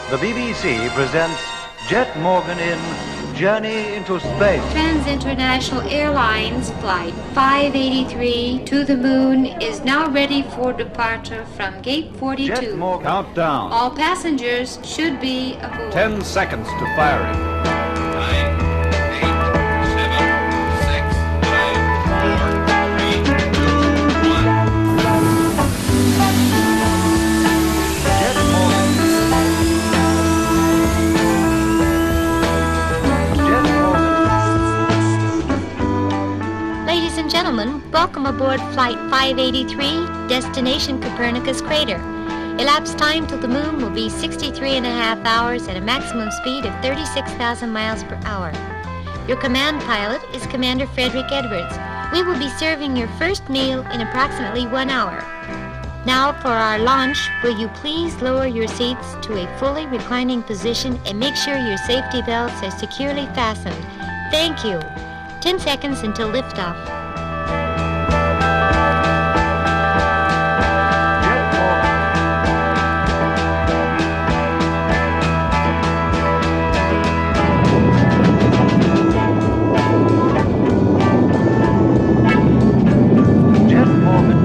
The BBC presents Jet Morgan in Journey into Space. Trans-International Airlines Flight 583 to the moon is now ready for departure from Gate 42. Jet Morgan. Countdown. All passengers should be aboard. 10 seconds to firing. 9, 8, 7, 6, 5, 4, 3, 2, 1. Jet Morgan. Jet Morgan. Ladies and gentlemen, welcome aboard Flight 583, destination Copernicus Crater. Elapsed time till the moon will be 63.5 hours at a maximum speed of 36,000 miles per hour. Your command pilot is Commander Frederick Edwards. We will be serving your first meal in approximately 1 hour. Now for our launch, will you please lower your seats to a fully reclining position and make sure your safety belts are securely fastened. Thank you. 10 seconds until liftoff. Jet Morgan.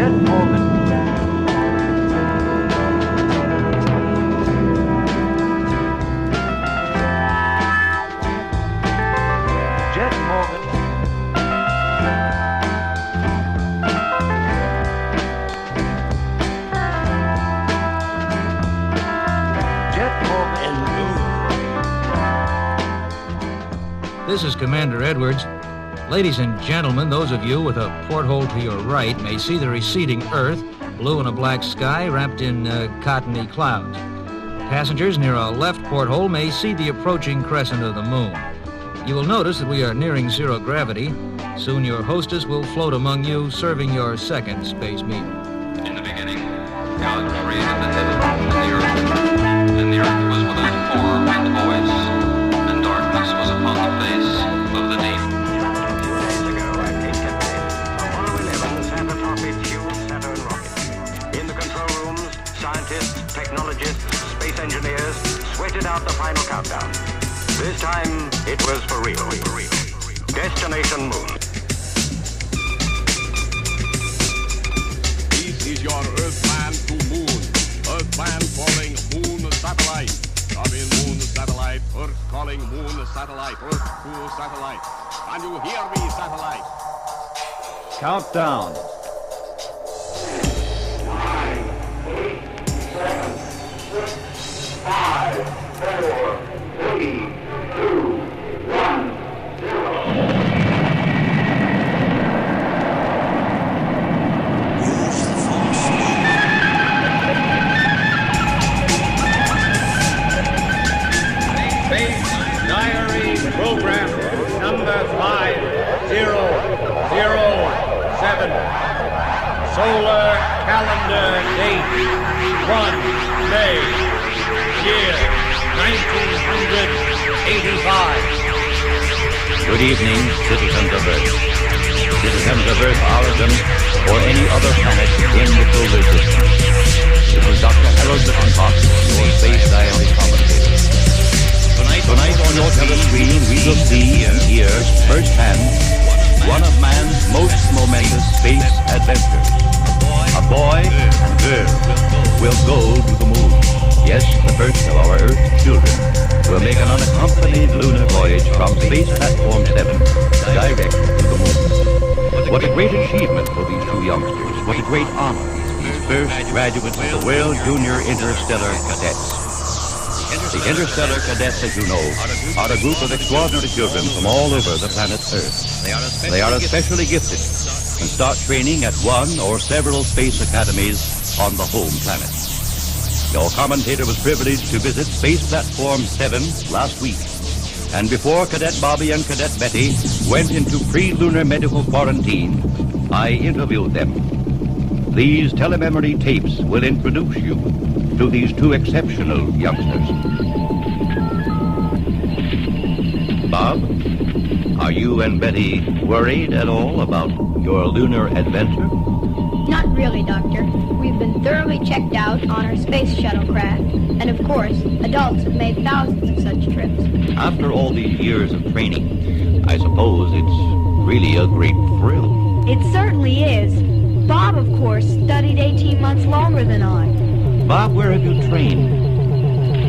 Jet Morgan. Jet Morgan. Jet Morgan. This is Commander Edwards. Ladies and gentlemen, those of you with a porthole to your right may see the receding Earth, blue in a black sky wrapped in cottony clouds. Passengers near a left porthole may see the approaching crescent of the moon. You will notice that we are nearing zero gravity. Soon your hostess will float among you, serving your second space meal. In the beginning, God created the heaven and the earth. And the earth was without form and voice, and darkness was upon the face of the deep. A few days ago at Cape Kennedy, Apollo 11 sent atop its fuel Saturn rocket. In the control rooms, scientists, technologists, space engineers sweated out the final countdown. This time, it was for real. Destination Moon. This is your Earthman to Moon. Earthman calling Moon Satellite. Come in Moon Satellite. Earth calling Moon Satellite. Earth to Satellite. Can you hear me, Satellite? Countdown. Space Diary Program number 5007. Solar calendar date 1 May, year 1985. Good evening, citizens of Earth. Citizens of Earth, Oregon, or any other planet in the solar system. This is Dr. Harold Lippenbach, your Space Diary commentator. Tonight on your telescreen, we will see and hear firsthand one of man's most momentous space adventures. A boy and girl will go to the moon. Yes, the first of our Earth children will make an unaccompanied lunar voyage from Space Platform 7 direct to the moon. What a great achievement for these two youngsters. What a great honor. These first graduates of the World Junior Interstellar Cadets. The Interstellar Cadets, as you know, are a group of extraordinary children from all over the planet Earth. They are especially gifted and start training at one or several space academies on the home planet. Your commentator was privileged to visit Space Platform 7 last week. And before Cadet Bobby and Cadet Betty went into pre-lunar medical quarantine, I interviewed them. These telememory tapes will introduce you to these two exceptional youngsters. Bob, Are you and Betty worried at all about your lunar adventure? Not really, Doctor. We've been thoroughly checked out on our space shuttlecraft, and of course, adults have made thousands of such trips. After all these years of training, I suppose it's really a great thrill. It certainly is. Bob, of course, studied 18 months longer than I. Bob, where have you trained?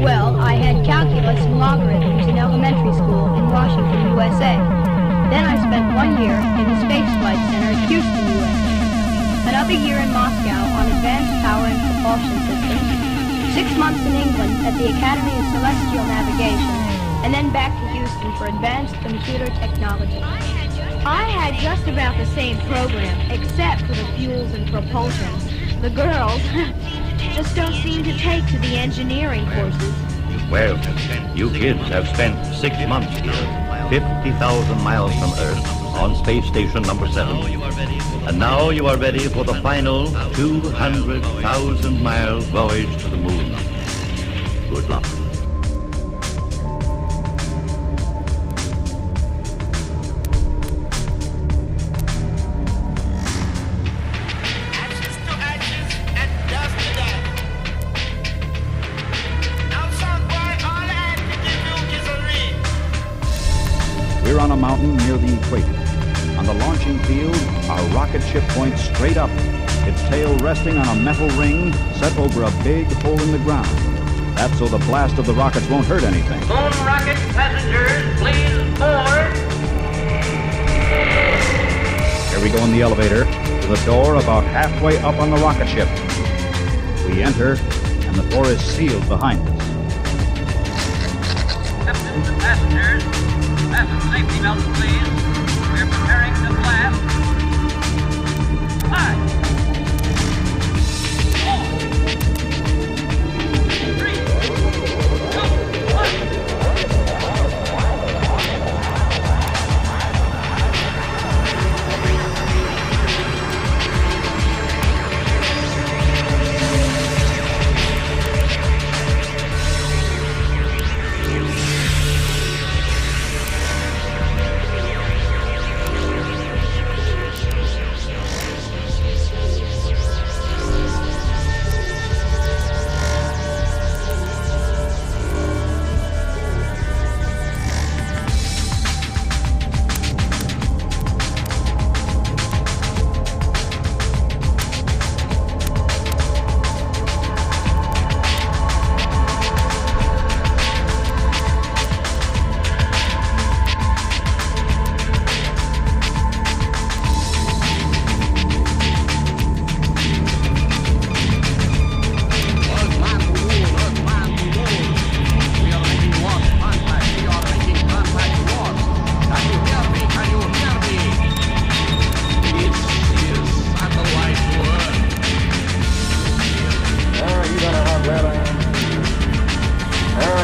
Well, I had calculus and logarithms in elementary school in Washington, USA. Then I spent 1 year in the Space Flight Center at Houston, USA. Another year in Moscow on advanced power and propulsion systems. 6 months in England at the Academy of Celestial Navigation. And then back to Houston for advanced computer technology. I had just about the same program, except for the fuels and propulsions. The girls just don't seem to take to the engineering courses. Well, you kids have spent 6 months here, 50,000 miles from Earth, on Space Station number 7. And now you are ready for the final 200,000-mile voyage to the moon. Good luck. We're on a mountain near the equator. On the launching field, our rocket ship points straight up, its tail resting on a metal ring set over a big hole in the ground. That's so the blast of the rockets won't hurt anything. Moon rocket passengers, please board. Here we go in the elevator, to the door about halfway up on the rocket ship. We enter, and the door is sealed behind us. Captains and passengers, fasten safety belts, please. We're preparing to blast. 5, 4, 3, 2, 1.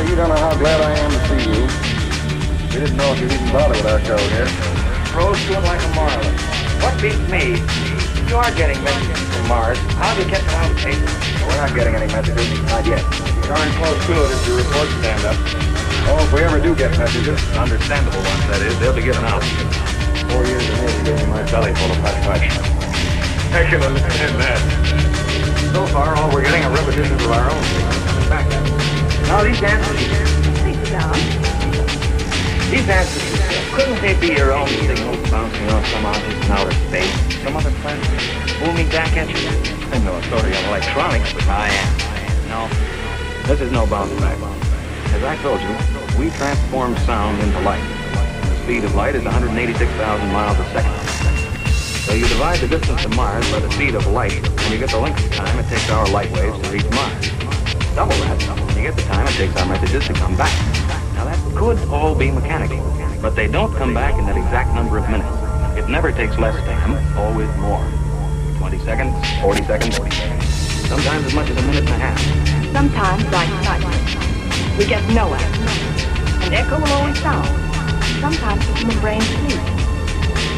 You don't know how glad I am to see you. We didn't know if you'd even bother with our show here. Rose to it like a marlin. What beats me, you are getting messages from Mars. How have you kept it out of the paper? We're not getting any messages, not yet. Darn close to it if your reports stand up. Oh, if we ever do get messages, Understandable ones, that is. They'll be given out. 4 years of Navy gave me my belly full of hush-hush. I can understand that. So far, all we're getting are repetitions of our own signals coming back at us. Now, these answers... Sit down. These answers, couldn't they be your own signals bouncing off some object in outer space? Some other planet? Booming back at you? I'm no authority on electronics, but I am. No, this is no bounce back. As I told you, we transform sound into light. The speed of light is 186,000 miles a second. So you divide the distance to Mars by the speed of light, and you get the length of time it takes our light waves to reach Mars. Double that, and you get the time it takes our messages to come back. Now that could all be mechanical, but they don't come back in that exact number of minutes. It never takes less time, always more. 20 seconds, 40 seconds, 40 seconds. Sometimes as much as a minute and a half. Sometimes, like silence, we get no echo. An echo will always sound. Sometimes the human brain sleeps.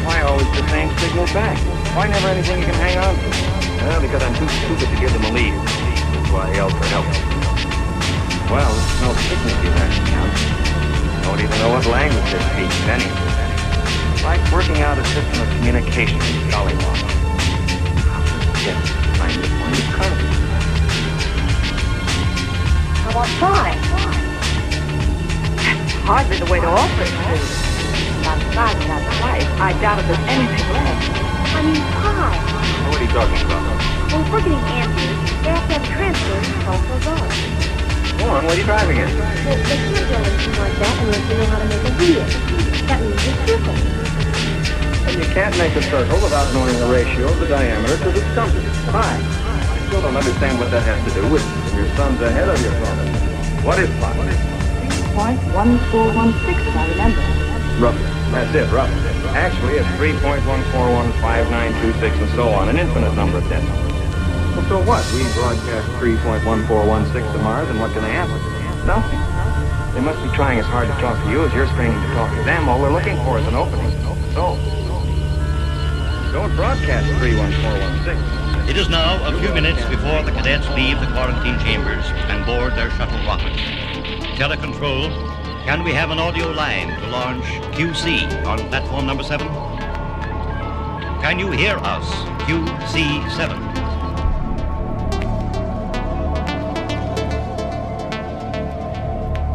Why always the same signal back? Why never anything you can hang on to? Well, because I'm too stupid to give them a lead. That's why I yelled for help. Well, it's no sickness you have to count. Don't even know what language they're speaking, anyway. It's like working out a system of communication in Gollywog. How does Jet find the point of contact? How about try? Hardly the way to offer it. Outside of that life, I doubt if there's anything left. I mean, pie. What are you talking about? Well, if we're getting answers, they have to have transfers and also guards. Go on, what are you driving at? Well, they can't build anything like that unless they know how to make a wheel. That means a circle. And you can't make a circle without knowing the ratio of the diameter to the compass. Pi. I still don't understand what that has to do with your son's ahead of your father. What is pi? 3.1416, if I remember. Roughly. That's it, roughly. Actually, it's 3.1415926 and so on, an infinite number of decimals. Well, so what? We broadcast 3.1416 to Mars, and what can they answer? Nothing. They must be trying as hard to talk to you as you're straining to talk to them. All we're looking for is an opening. So, don't broadcast 31416. It is now a few minutes before the cadets leave the quarantine chambers and board their shuttle rocket. Telecontrol, can we have an audio line to launch QC on platform number 7? Can you hear us, QC7?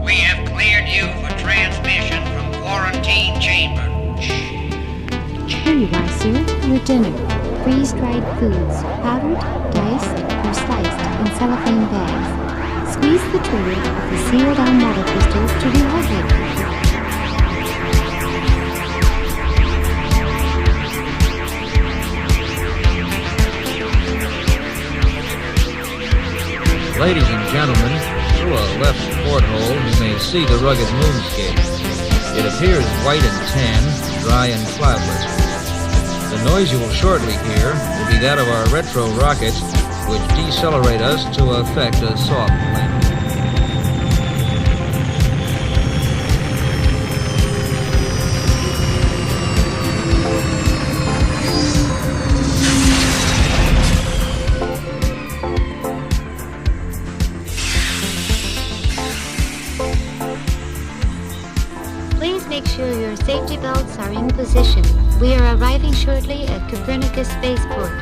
We have cleared you for transmission from quarantine chamber. Here you are, sir. Your dinner. Freeze-dried foods, powdered, diced, or sliced in cellophane bags. Squeeze the trigger of the sealed-on water crystal to rehydrate them. Ladies and gentlemen, through a left porthole you may see the rugged moonscape. It appears white and tan, dry and cloudless. The noise you will shortly hear will be that of our retro rockets, which decelerate us to effect a soft landing. Please make sure your safety belts are in position. We are arriving shortly at Copernicus Spaceport.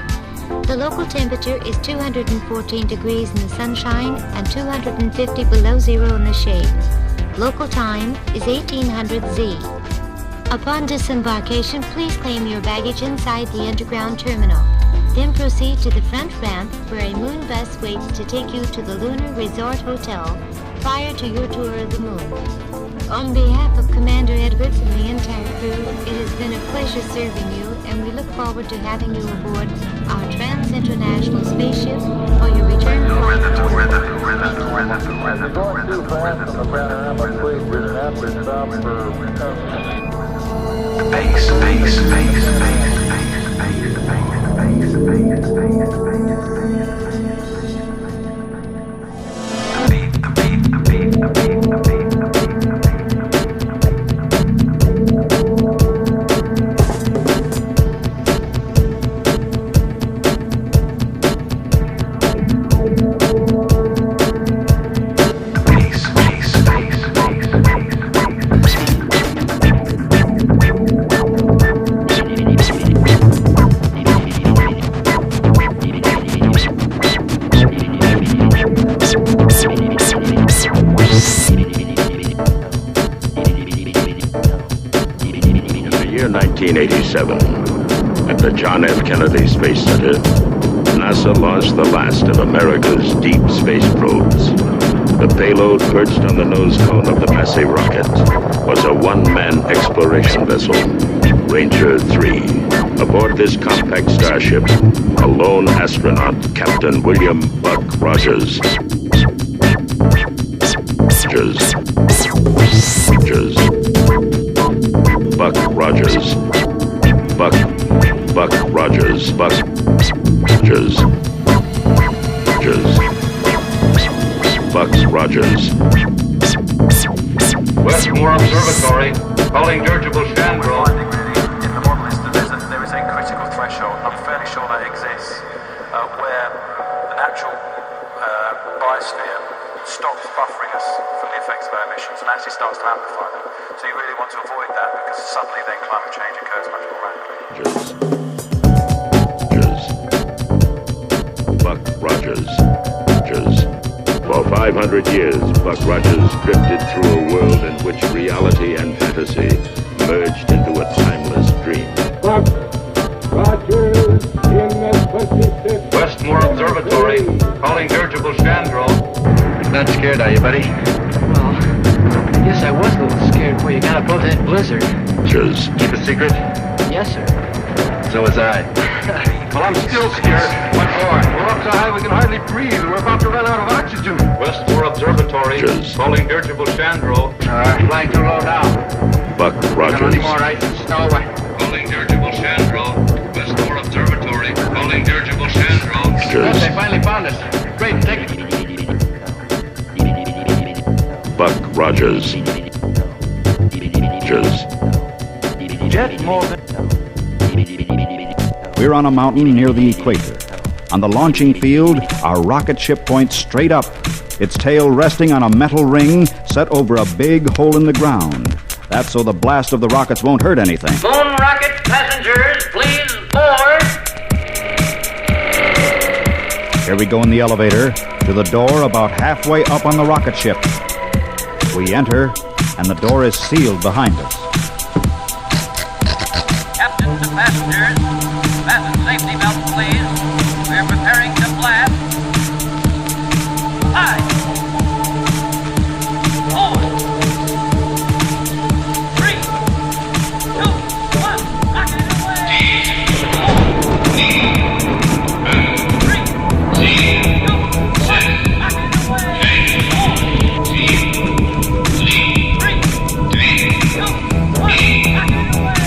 The local temperature is 214 degrees in the sunshine and 250 below zero in the shade. Local time is 1800 Z. Upon disembarkation, please claim your baggage inside the underground terminal. Then proceed to the front ramp where a moon bus waits to take you to the Lunar Resort Hotel prior to your tour of the moon. On behalf of Commander Edwards and the entire crew, it has been a pleasure serving you, and we look forward to having you aboard our trans-international spaceship for your return flight. At the John F. Kennedy Space Center, NASA launched the last of America's deep space probes. The payload perched on the nose cone of the Massey rocket was a one-man exploration vessel, Ranger 3. Aboard this compact starship, a lone astronaut, Captain William Buck Rogers. Buck Rogers. Buck Rogers. Bucks Rogers. Westmore Observatory, calling dirigible Chandra. In the model is that there is a critical threshold, I'm fairly sure that exists, where the natural biosphere stops buffering us from the effects of our emissions and actually starts to amplify them. So you really want to avoid that because suddenly then climate change occurs much more rapidly. Buck Rogers. For 500 years, Buck Rogers drifted through a world in which reality and fantasy merged into a timeless dream. Buck Rogers in the 26th. Westmore Observatory, calling dirigible Chandro. Not scared, are you, buddy? Well, yes, I was a little scared before you got above that blizzard. Just Keep a secret? Yes, sir. So was I. Well, I'm still scared. What for? We're up so high we can hardly breathe. We're about to run out of oxygen. Westmore Observatory, calling dirigible Chandro. Flying too low now. Buck Got Rogers. any more ice and snow? Calling dirigible Chandro. Westmore Observatory, calling dirigible Chandro. Yes, they finally found us. Great, take it. Buck Rogers. Jet Morgan. We're on a mountain near the equator. On the launching field, our rocket ship points straight up, its tail resting on a metal ring set over a big hole in the ground. That's so the blast of the rockets won't hurt anything. Moon rocket passengers, please board. Here we go in the elevator to the door about halfway up on the rocket ship. We enter, and the door is sealed behind us. Captains and passengers, fasten safety belts, please. We're preparing to blast. 5, 4, 3, 2, 1, rocket away! 3, 2, 1, rocket away! 3, 2, 1, rocket away!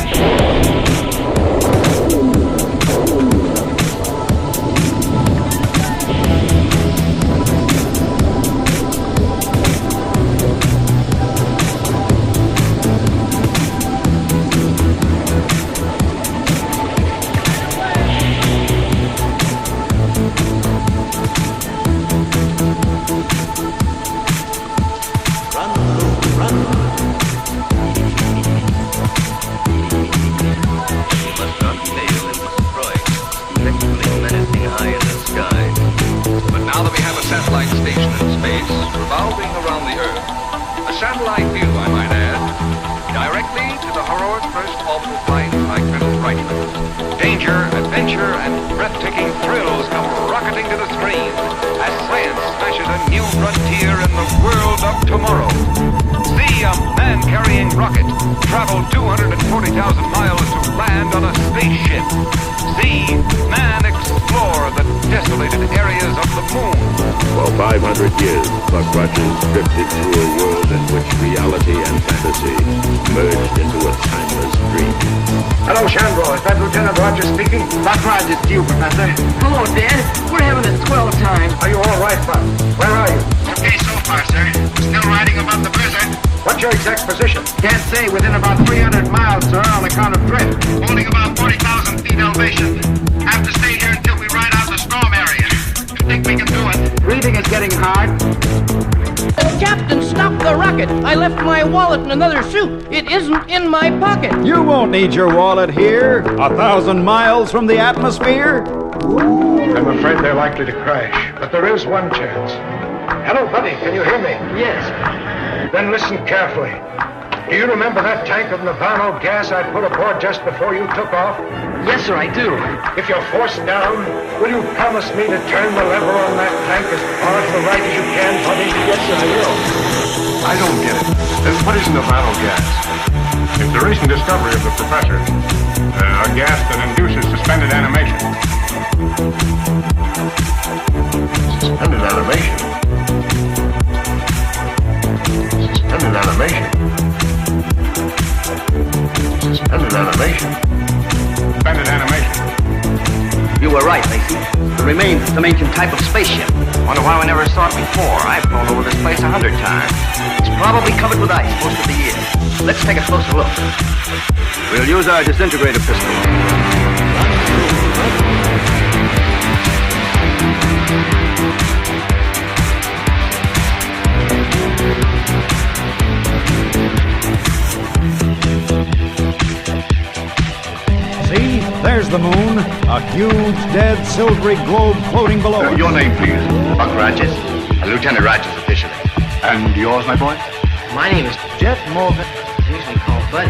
But now that we have a satellite station in space, revolving around the Earth, a satellite view, I might add, directly to the heroic first orbital flight by Colonel Reitman. Danger, adventure, and breathtaking thrills come rocketing to the screen as science smashes a new frontier in the world of tomorrow. See a man-carrying rocket travel 240,000 miles to land on a spaceship. See man explore the desolated areas of the moon. For 500 years, Buck Rogers drifted through a world in which reality and fantasy merged into a timeless dream. Hello, Chandro. Is that Lieutenant Rogers speaking? Buck Rogers to you, Professor. Hello, Dad. We're having a swell time. Are you all right, Buck? Where are you? Okay so far, sir. Still riding above the blizzard. What's your exact position? Can't say. Within about 300 miles, sir, on account of drift. Holding about 40,000 feet elevation. Have to stay here until we ride out the storm area. Think we can do it? Breathing is getting hard. Captain, stop the rocket. I left my wallet in another suit. It isn't in my pocket. You won't need your wallet here, 1,000 miles from the atmosphere. I'm afraid they're likely to crash, but there is one chance. Hello, buddy. Can you hear me? Yes. Then listen carefully. Do you remember that tank of Navano gas I put aboard just before you took off? Yes, sir, I do. If you're forced down, will you promise me to turn the lever on that tank as far to the right as you can, buddy? Yes, sir, I will. I don't get it. What is Navano gas? It's the recent discovery of the professor. A gas that induces suspended animation. Suspended animation? Suspended animation? Suspended animation? Suspended animation. You were right, Lacey. The remains of some ancient type of spaceship. Wonder why we never saw it before. I've flown over this place 100 times. It's probably covered with ice most of the year. Let's take a closer look. We'll use our disintegrator pistol. the moon, a huge, dead, silvery globe floating below us. Your name, please. Buck Rogers. Lieutenant Rogers, officially. And yours, my boy? My name is Jet Morgan. usually called Buddy.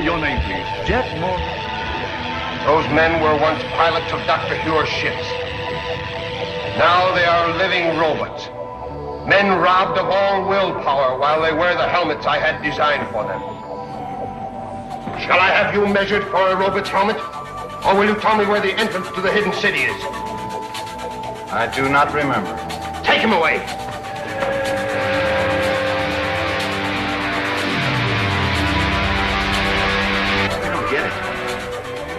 Your name, please. Jet Morgan. Those men were once pilots of Dr. Hure's ships. Now they are living robots. Men robbed of all willpower while they wear the helmets I had designed for them. Shall I have you measured for a robot's helmet? Or will you tell me where the entrance to the hidden city is? I do not remember. Take him away. I don't get it.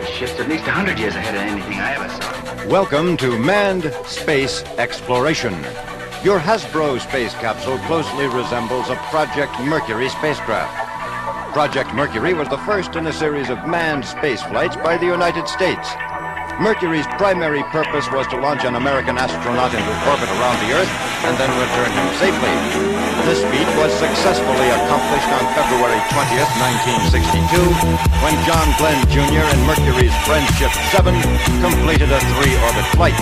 The ship's at least 100 years ahead of anything I ever saw. Welcome to Manned Space Exploration. Your Hasbro space capsule closely resembles a Project Mercury spacecraft. Project Mercury was the first in a series of manned space flights by the United States. Mercury's primary purpose was to launch an American astronaut into orbit around the Earth and then return him safely. This feat was successfully accomplished on February 20th, 1962, when John Glenn Jr. and Mercury's Friendship 7 completed a 3-orbit flight.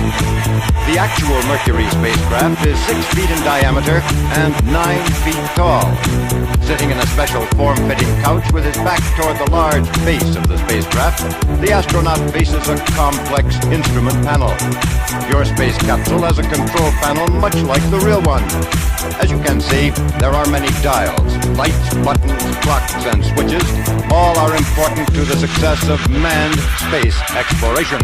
The actual Mercury spacecraft is 6 feet in diameter and 9 feet tall. Sitting in a special form-fitting couch with his back toward the large base of the spacecraft, the astronaut faces a complex instrument panel. Your space capsule has a control panel much like the real one. As you can see, there are many dials, lights, buttons, clocks, and switches. All are important to the success of manned space exploration.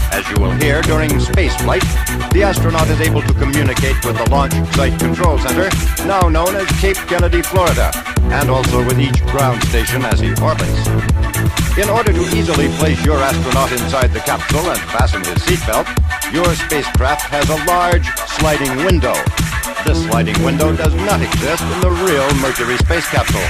As you will hear during spaceflight, the astronaut is able to communicate with the Launch Site Control Center, now known as Cape Kennedy, Florida, and also with each ground station as he orbits. In order to easily place your astronaut inside the capsule and fasten his seatbelt, your spacecraft has a large sliding window. This sliding window does not exist in the real Mercury space capsule.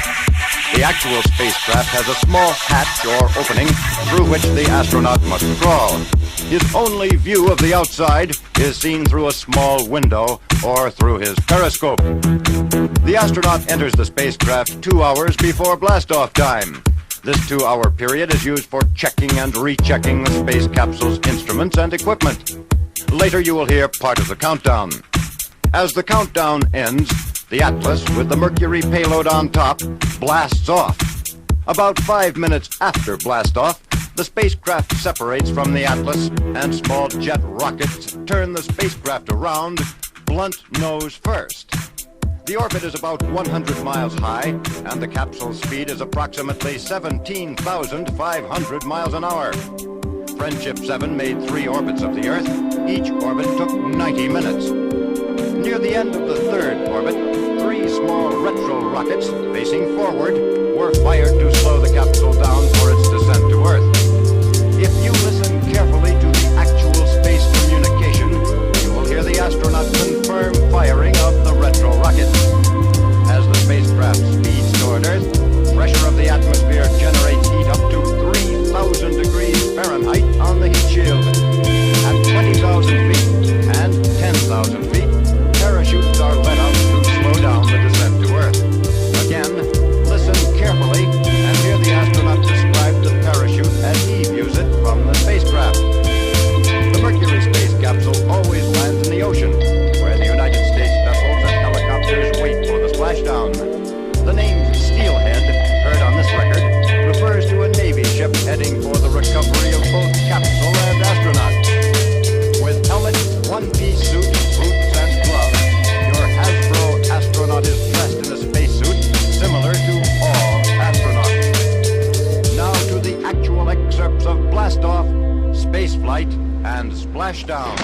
The actual spacecraft has a small hatch or opening through which the astronaut must crawl. His only view of the outside is seen through a small window or through his periscope. The astronaut enters the spacecraft 2 hours before blastoff time. This 2-hour period is used for checking and rechecking the space capsule's instruments and equipment. Later you will hear part of the countdown. As the countdown ends, the Atlas, with the Mercury payload on top, blasts off. About 5 minutes after blastoff, the spacecraft separates from the Atlas, and small jet rockets turn the spacecraft around, blunt nose first. The orbit is about 100 miles high, and the capsule's speed is approximately 17,500 miles an hour. Friendship 7 made 3 orbits of the Earth. Each orbit took 90 minutes. Near the end of the 3rd orbit, 3 small retro rockets facing forward were fired to slow the capsule down for its descent to Earth. If you listen carefully to the actual space communication, you will hear the astronaut confirm firing of the retro rockets. As the spacecraft speeds toward Earth, pressure of the atmosphere generates heat up to 3,000 degrees Fahrenheit on the heat shield. At 20,000 feet and 10,000 feet, parachutes are let out to slow down the descent to Earth. Again, listen carefully and hear the astronaut describe the parachute as he views it from the spacecraft. The Mercury space capsule always lands in the ocean, where the United States vessels and helicopters wait for the splashdown. The name Steelhead, heard on this record, refers to a Navy ship heading for the recovery of both capsule and astronaut. With helmet, one-piece suit, boots, and gloves, your Hasbro astronaut is dressed in a spacesuit similar to all astronauts. Now to the actual excerpts of blastoff, spaceflight, and splashdown.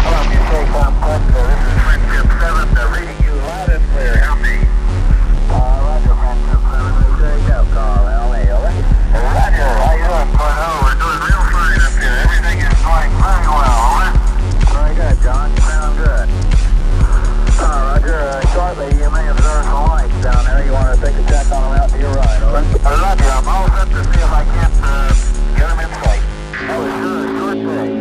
Hello, UK Complex. This is Friendship 7. They're reading you loud and clear. How many? Roger, Friendship 7. There you go, Carl. LA. Roger. How you doing, Porto? We're doing real fine up here. Everything is going very well. Over. Very good, John. You sound good. Roger. Shortly, you may observe some lights down there. You want to take a check on them out to your right, over? Roger. I'm all set to see if I can't get them in sight. Oh, sure. Short day.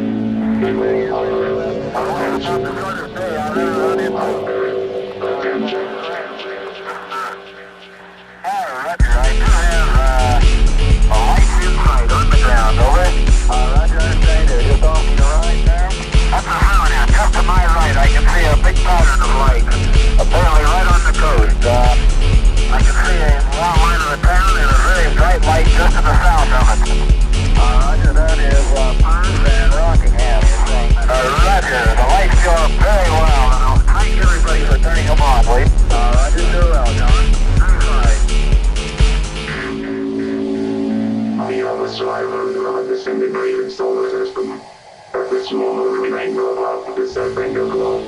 you on the train robot to descend into the law.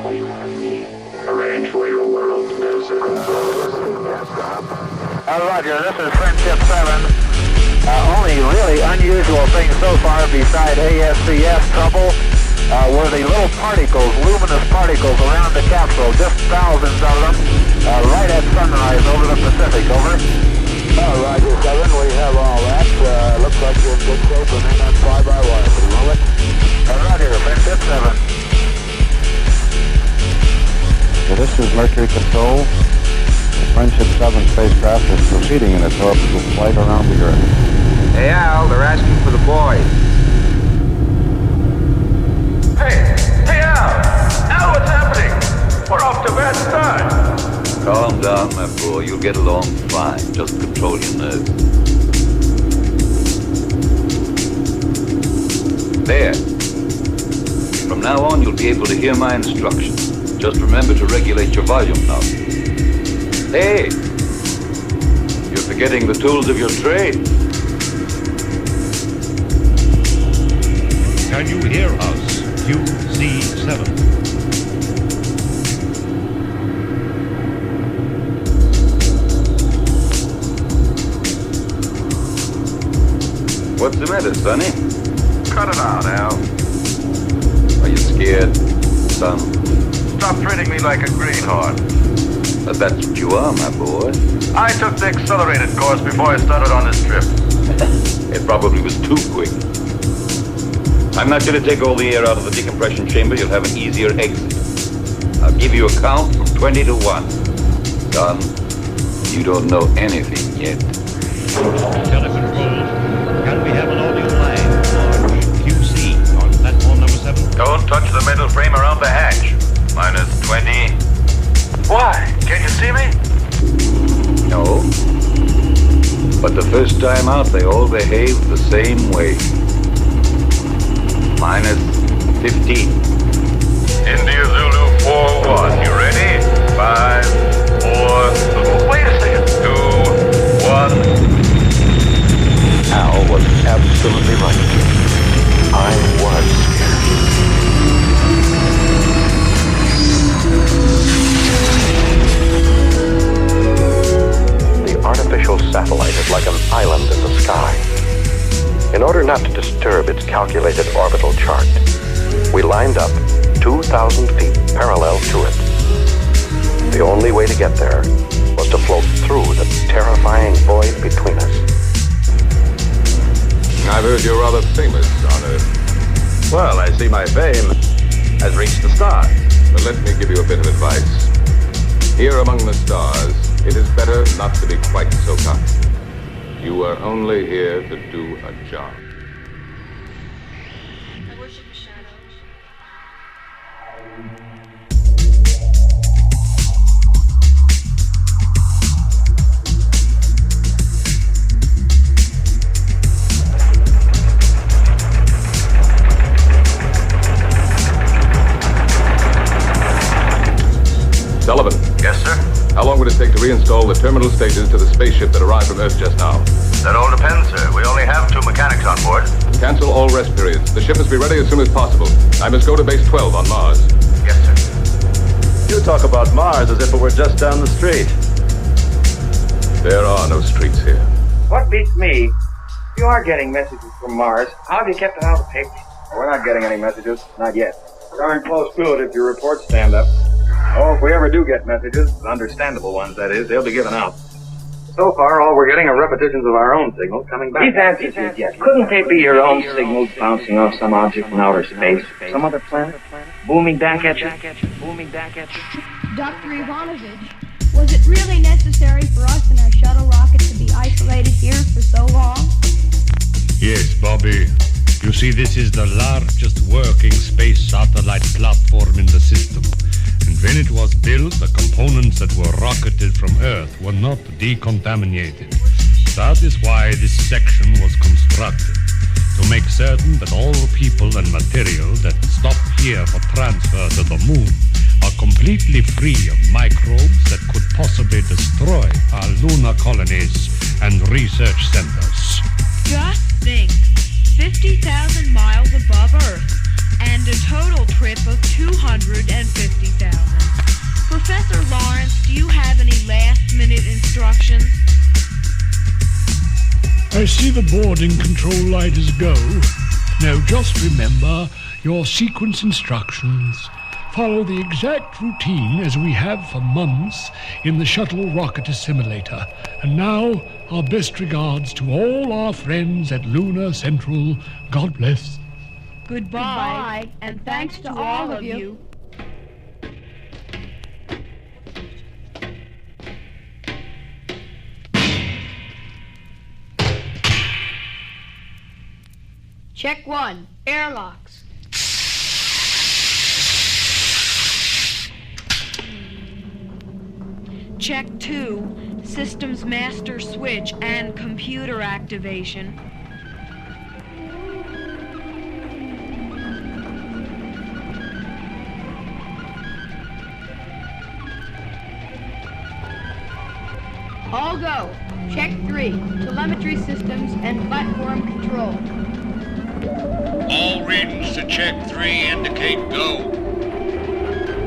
Will you have me arrange for your world to know the controllers? Roger, this is Friendship 7. Only really unusual thing so far beside ASCS trouble were the little particles, luminous particles around the capsule, just thousands of them, right at sunrise over the Pacific, over. Roger, 7, we have all that. Looks like you're in good shape, remain on fly-by-wire for the moment. Roger, Friendship 7. So this is Mercury Control. The Friendship 7 spacecraft is proceeding in its orbital flight around the Earth. Hey, Al, they're asking for the boys. Hey, Al! Al, what's happening? We're off to a bad start. Calm down, my boy. You'll get along fine. Just control your nerves. There. From now on, you'll be able to hear my instructions. Just remember to regulate your volume now. Hey! You're forgetting the tools of your trade. Can you hear us? QZ7. What's the matter, Sonny? Cut it out, Al. Are you scared, son? Stop treating me like a greenhorn. But that's what you are, my boy. I took the accelerated course before I started on this trip. It probably was too quick. I'm not going to take all the air out of the decompression chamber. You'll have an easier exit. I'll give you a count from 20 to 1. Son, you don't know anything yet. Telecontrol. Can we have an audio line? Large QC on platform number 7. Don't touch the metal frame around the hatch. -20. Why? Can you see me? No. But the first time out, they all behaved the same way. -15. India Zulu 4-1. You ready? 5, 4. Wait a second. 2, 1. Al was absolutely right. I was scared. The artificial satellite is like an island in the sky. In order not to disturb its calculated orbital chart, we lined up 2,000 feet parallel to it. The only way to get there was to float through the terrifying void between us. I've heard you're rather famous on Earth. Well, I see my fame has reached the stars. But let me give you a bit of advice. Here among the stars, it is better not to be quite so cocky. You are only here to do a job. I worship the shadows. Sullivan. Yes, sir? How long would it take to reinstall the terminal stages to the spaceship that arrived from Earth just now? That all depends, sir. We only have 2 mechanics on board. Cancel all rest periods. The ship must be ready as soon as possible. I must go to base 12 on Mars. Yes, sir. You talk about Mars as if it were just down the street. There are no streets here. What beats me, if you are getting messages from Mars, how have you kept it out of the papers? We're not getting any messages. Not yet. Darn close to it if your reports stand up. Oh, if we ever do get messages, understandable ones, that is, they'll be given out. So far, all we're getting are repetitions of our own signals coming back. These answers is yes. Couldn't they be your own signals bouncing off some object in outer space? Some other planet? Booming back at you? Booming back at you? Dr. Ivanovich, was it really necessary for us and our shuttle rocket to be isolated here for so long? Yes, Bobby. You see, this is the largest working space satellite platform in the system. And when it was built, the components that were rocketed from Earth were not decontaminated. That is why this section was constructed, to make certain that all people and material that stop here for transfer to the moon are completely free of microbes that could possibly destroy our lunar colonies and research centers. Just think, 50,000 miles above Earth, $250,000. Professor Lawrence, do you have any last-minute instructions? I see the boarding control light is go. Now just remember your sequence instructions. Follow the exact routine as we have for months in the shuttle rocket assimilator. And now, our best regards to all our friends at Lunar Central. God bless. Goodbye, and thanks to all of you. Check 1, airlocks. Check 2, systems master switch and computer activation. All go. Check 3, telemetry systems and platform control. All readings to check 3 indicate go.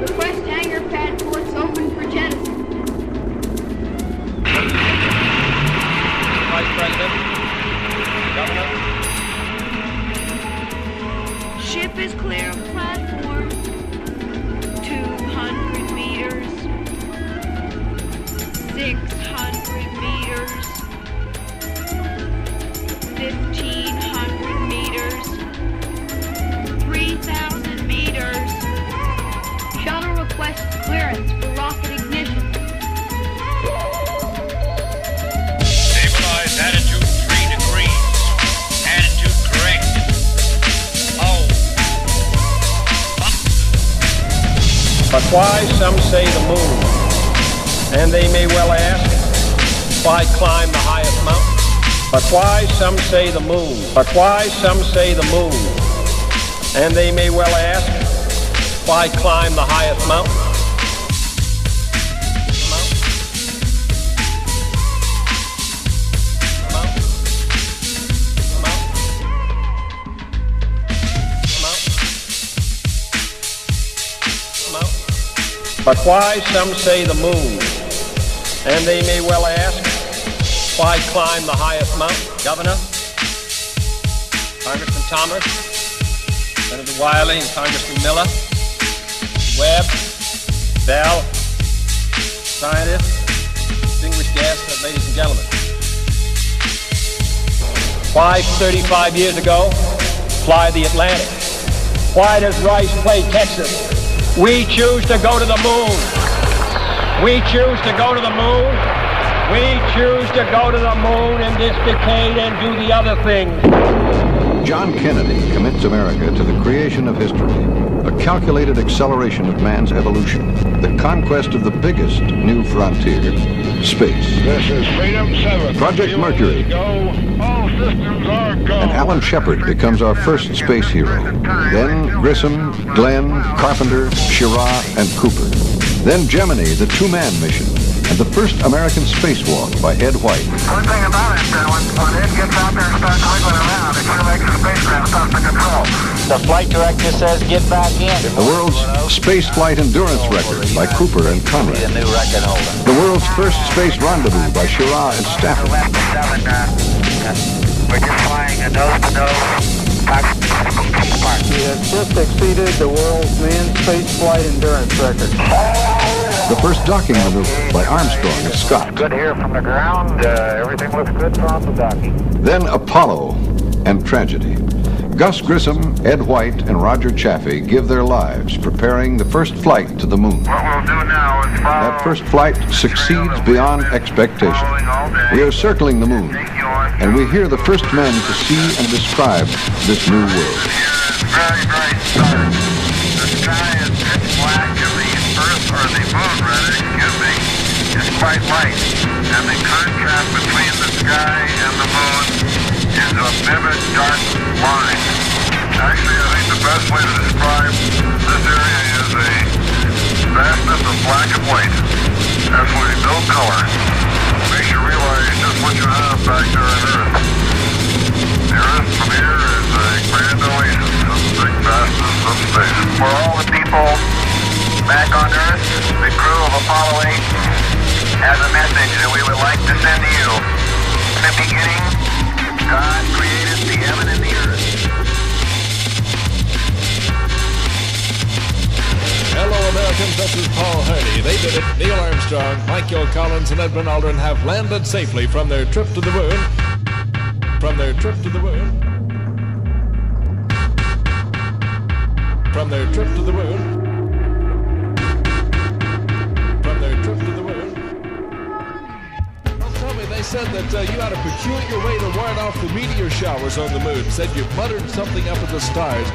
Request hangar pad ports open for jettison. Vice President, Governor. Ship is clear of platform. 200 meters. 600 meters. 1,500 meters. 3,000 meters. Shuttle requests clearance for rocket ignition. Stabilize attitude 3 degrees. Attitude correct. Oh. But why, some say, the moon? And they may well ask, why climb the highest mountain? But why, some say, the moon? But why, some say, the moon? And they may well ask, why climb the highest mountain? But why, some say, the moon? And they may well ask, why climb the highest mountain? Governor, Congressman Thomas, Senator Wiley, and Congressman Miller, Webb, Bell, scientists, distinguished guests, ladies and gentlemen. Why, 35 years ago, fly the Atlantic? Why does Rice play Texas? We choose to go to the moon. We choose to go to the moon. We choose to go to the moon in this decade and do the other things. John Kennedy commits America to the creation of history, a calculated acceleration of man's evolution, the conquest of the biggest new frontier, space. This is Freedom 7. Project Mercury. All systems are go. And Alan Shepard becomes our first space hero. Then Grissom, Glenn, Carpenter, Schirra, and Cooper. Then Gemini, the two-man mission, and the first American spacewalk by Ed White. One thing about it, when Ed gets out there and starts wiggling around, it sure makes the spacecraft tough to control. The flight director says get back in. The world's space flight endurance record by Cooper and Conrad. A new record holder. The world's first space rendezvous by Schirra and Stafford. We're just flying a nose-to-nose. We have just exceeded the world's manned space flight endurance record. The first docking maneuver by Armstrong and Scott. Good here from the ground. Everything looks good from the docking. Then Apollo and tragedy. Gus Grissom, Ed White, and Roger Chaffee give their lives preparing the first flight to the moon. What we'll do now is follow. That first flight succeeds beyond expectation. We are circling the moon, and we hear the first men to see and describe this new world. Very, very dark. The sky is pitch black, and the Earth, or the moon rather, is quite light. And the contrast between the sky and the moon is a vivid dark line. Actually, I think the best way to describe this area is a vastness of black and white. Absolutely no color. Makes you realize just what you have back there on Earth. The Earth from here is a grand oasis of the big vastness of space. For all the people the message that we would like to send to you. In the beginning, God created the heaven and the earth. Hello, Americans. This is Paul Hardy. They did it. Neil Armstrong, Michael Collins, and Edwin Aldrin have landed safely from their trip to the moon. From their trip to the moon. From their trip to the moon. From their trip to the moon. Well, tell me, they said that you had a peculiar way to ward off the meteor showers on the moon. Said you muttered something up at the stars.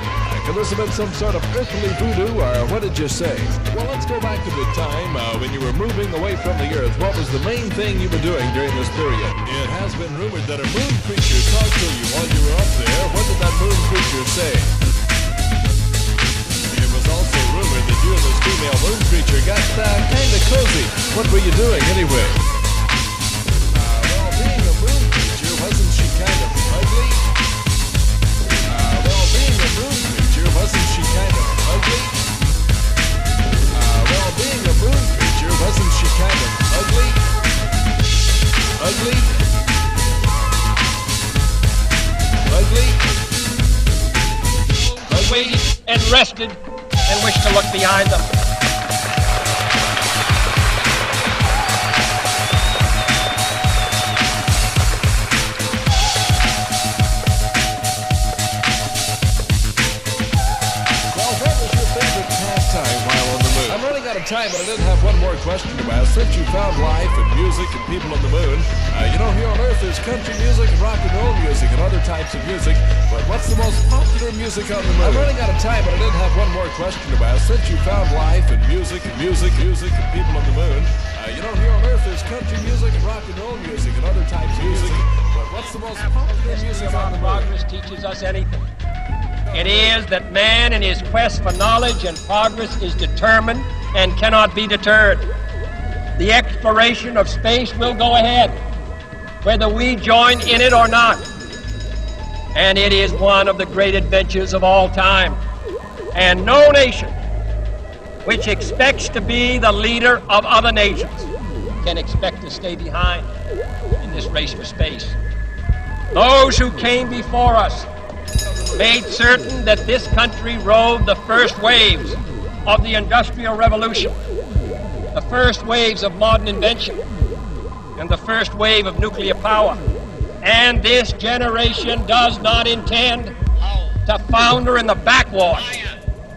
Could this have been some sort of earthly voodoo, or what did you say? Well, let's go back to the time when you were moving away from the Earth. What was the main thing you were doing during this period? It has been rumored that a moon creature talked to you while you were up there. What did that moon creature say? It was also rumored that you and this female moon creature got kind of cozy. What were you doing anyway? Well, being a moon creature, wasn't she kind of ugly? Being a moon creature, wasn't she kind of ugly? Being a moon creature, wasn't she kind of ugly? Ugly? Ugly? Waited and rested and wished to look behind them. Time, but I did have one more question to ask. Since you found life and music and people on the moon, you know, here on Earth there's country music and rock and roll music and other types of music, but what's the most popular music on the moon? I'm running out of time, but I did have one more question to ask. Since you found life and music and people on the moon, you know, here on Earth there's country music and rock and roll music and other types of music, but what's the most popular music on the moon? Progress teaches us anything. It is that man in his quest for knowledge and progress is determined and cannot be deterred. The exploration of space will go ahead, whether we join in it or not. And it is one of the great adventures of all time. And no nation which expects to be the leader of other nations can expect to stay behind in this race for space. Those who came before us made certain that this country rode the first waves of the Industrial Revolution, the first waves of modern invention, and the first wave of nuclear power. And this generation does not intend to founder in the backwater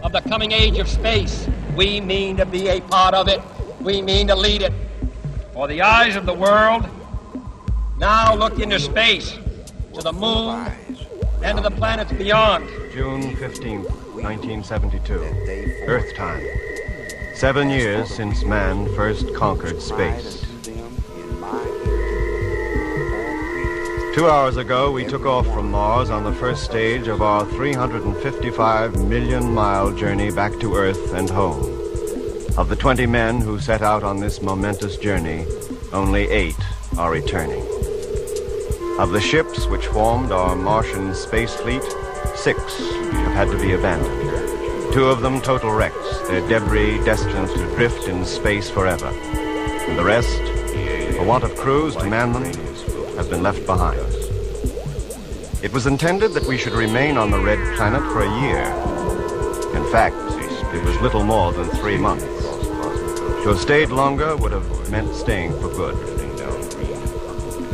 of the coming age of space. We mean to be a part of it. We mean to lead it. For the eyes of the world now look into space, to the moon, and to the planets beyond. June 15th, 1972, Earth time. 7 years since man first conquered space. 2 hours ago, we took off from Mars on the first stage of our 355 million mile journey back to Earth and home. Of the 20 men who set out on this momentous journey, only 8 are returning. Of the ships which formed our Martian space fleet, 6 have had to be abandoned. 2 of them total wrecks, their debris destined to drift in space forever. And the rest, for want of crews to man them, have been left behind. It was intended that we should remain on the Red Planet for a year. In fact, it was little more than 3 months. To have stayed longer would have meant staying for good.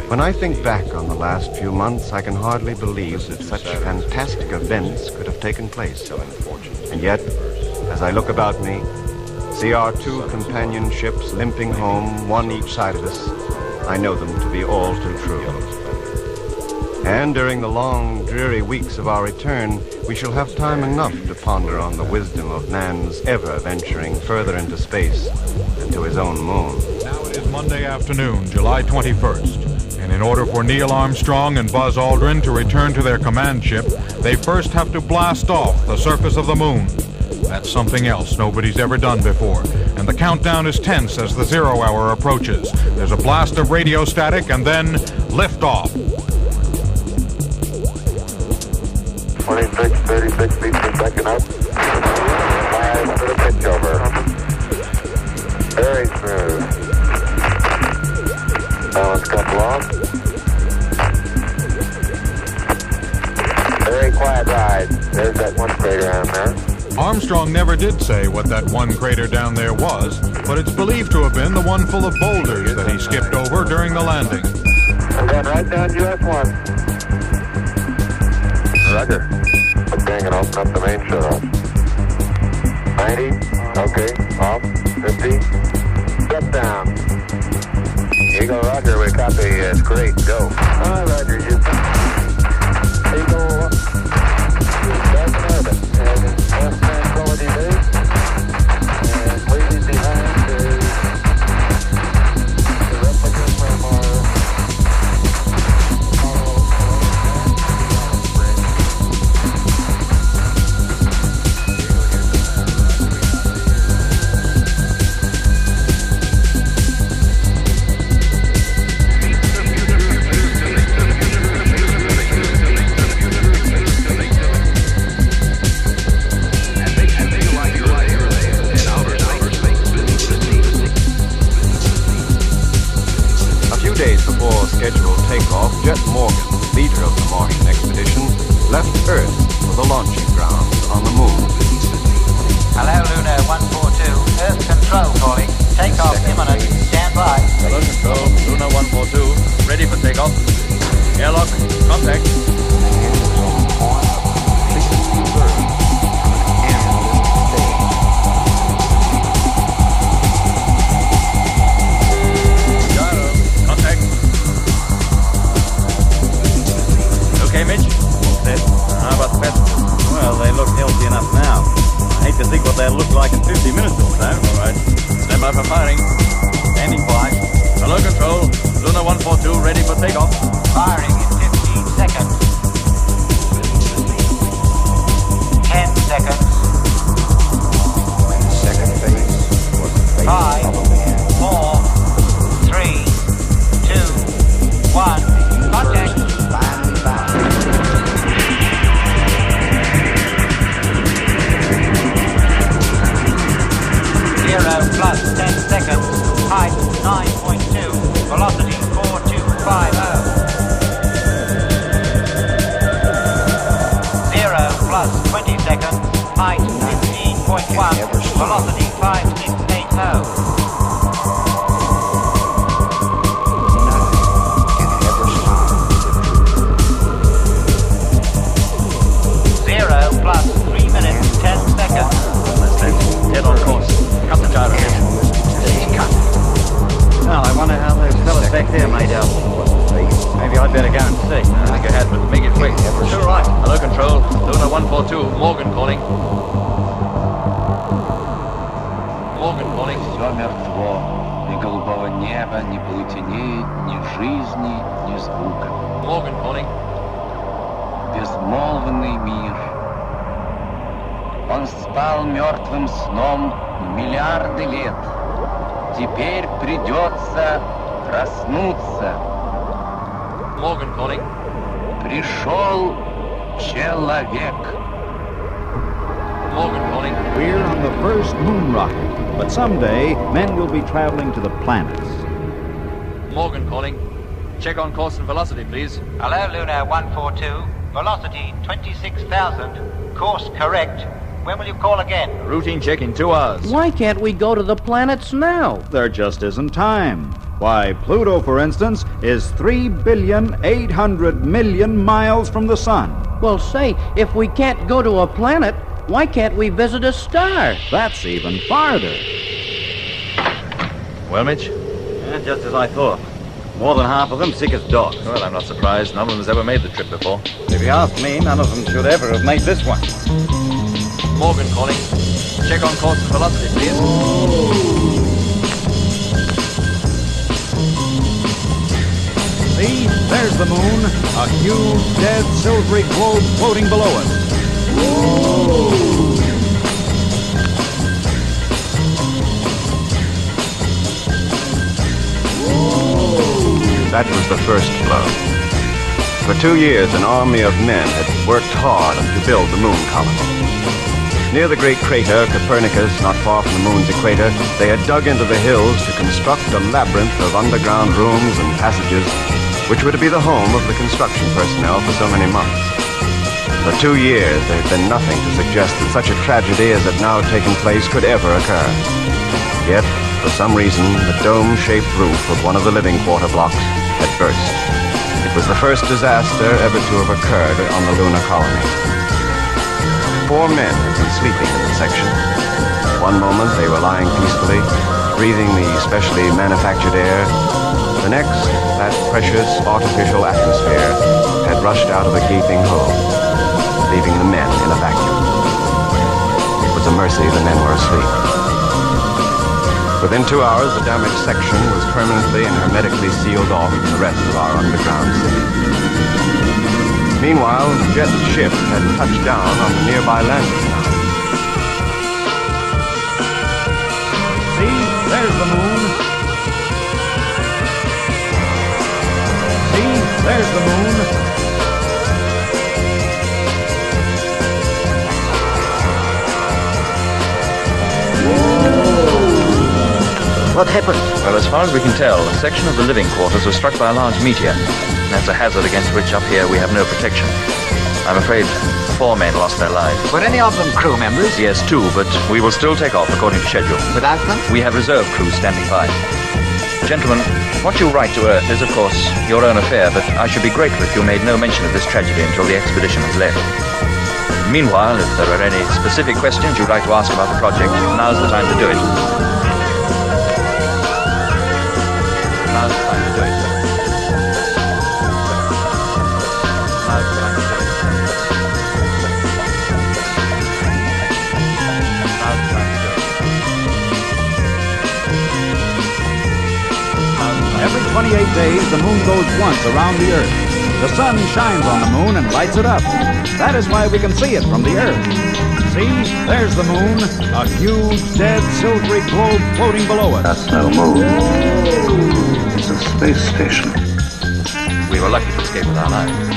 When I think back on the last few months, I can hardly believe that such fantastic events could have taken place. And yet, as I look about me, see our 2 companion ships limping home, one each side of us, I know them to be all too true. And during the long, dreary weeks of our return, we shall have time enough to ponder on the wisdom of man's ever venturing further into space and to his own moon. Now it is Monday afternoon, July 21st. And in order for Neil Armstrong and Buzz Aldrin to return to their command ship, they first have to blast off the surface of the moon. That's something else nobody's ever done before. And the countdown is tense as the 0 hour approaches. There's a blast of radio static and then liftoff. 26, 36 feet per second up. 5 for the pitch over. Very smooth. Balance couple off. Very quiet ride. There's that one crater down there. Armstrong never did say what that one crater down there was, but it's believed to have been the one full of boulders that he skipped over during the landing. I'm going right down US 1. Roger. Okay, and open up the main shut off. 90. Okay, off. 50. Step down. Eagle, Roger, we copy. It's great. Go. All right, Roger. Houston. Eagle. Back in orbit. And left tranquility base. And leading behind is the replica from our scheduled takeoff, Jet Morgan, leader of the Martian expedition, left Earth for the launching grounds on the moon. Hello, Luna 142. Earth control calling. Takeoff imminent. Stand by. Hello, control. Luna 142. Ready for takeoff. Airlock. Contact. Okay, Mitch? How about the passengers? Well, they look healthy enough now. I hate to think what they'll look like in 50 minutes or so. All right. Stand by for firing. Standing by. Hello, control. Luna 142, ready for takeoff. Firing in 15 seconds. 10 seconds. second phase. 5, 4, 3, 2, 1. Contact. Zero plus 10 seconds. Height 9.2. Velocity 4250. 0 plus 20 seconds. Height 15.1. Velocity 5680. Plus 3 minutes, 10 seconds. Head on course. Cut the gyro. Well, I wonder how those fellas back there made out. Maybe I'd better go and see. I think I had, but make it quick. Sure, right. Hello, control. Luna 142. Morgan calling. Morgan calling. Все мертво. Ни голубого неба, ни полутеней, ни жизни, ни звука. Morgan calling. Безмолвный мир. Он спал мертвым сном миллиарды лет. Теперь придется проснуться. Morgan calling. Пришел человек. Morgan calling. We're on the first moon rocket, but someday men will be traveling to the planets. Morgan calling. Check on course and velocity, please. Hello, Luna 142. Velocity 26,000. Course correct. When will you call again? Routine check in 2 hours. Why can't we go to the planets now? There just isn't time. Why, Pluto, for instance, is 3,800,000,000 miles from the sun. Well, say, if we can't go to a planet, why can't we visit a star? That's even farther. Well, Mitch? Yeah, just as I thought. More than half of them sick as dogs. Well, I'm not surprised. None of them's ever made the trip before. If you ask me, none of them should ever have made this one. Morgan calling. Check on course and velocity, please. See, there's the moon. A huge, dead, silvery globe floating below us. That was the first blow. For 2 years, an army of men had worked hard to build the moon colony. Near the great crater, Copernicus, not far from the moon's equator, they had dug into the hills to construct a labyrinth of underground rooms and passages which were to be the home of the construction personnel for so many months. For 2 years, there had been nothing to suggest that such a tragedy as had now taken place could ever occur. Yet, for some reason, the dome-shaped roof of one of the living quarter blocks had burst. It was the first disaster ever to have occurred on the lunar colony. 4 men had been sleeping in the section. One moment they were lying peacefully, breathing the specially manufactured air. The next, that precious artificial atmosphere had rushed out of a gaping hole, leaving the men in a vacuum. It was a mercy the men were asleep. Within 2 hours, the damaged section was permanently and hermetically sealed off from the rest of our underground city. Meanwhile, Jet's ship had touched down on the nearby landing ground. See, there's the moon. See, there's the moon. What happened? Well, as far as we can tell, a section of the living quarters was struck by a large meteor. That's a hazard against which up here we have no protection. I'm afraid 4 men lost their lives. Were any of them crew members? Yes, 2, but we will still take off according to schedule. Without them? We have reserve crews standing by. Gentlemen, what you write to Earth is, of course, your own affair, but I should be grateful if you made no mention of this tragedy until the expedition has left. Meanwhile, if there are any specific questions you'd like to ask about the project, now's the time to do it. Now's the time to do it. Now's the time to do it. Now's the time to do it. Every 28 days, the moon goes once around the Earth. The sun shines on the moon and lights it up. That is why we can see it from the Earth. See, there's the moon, a huge, dead, silvery globe floating below it. That's no moon. It's a space station. We were lucky to escape with our lives.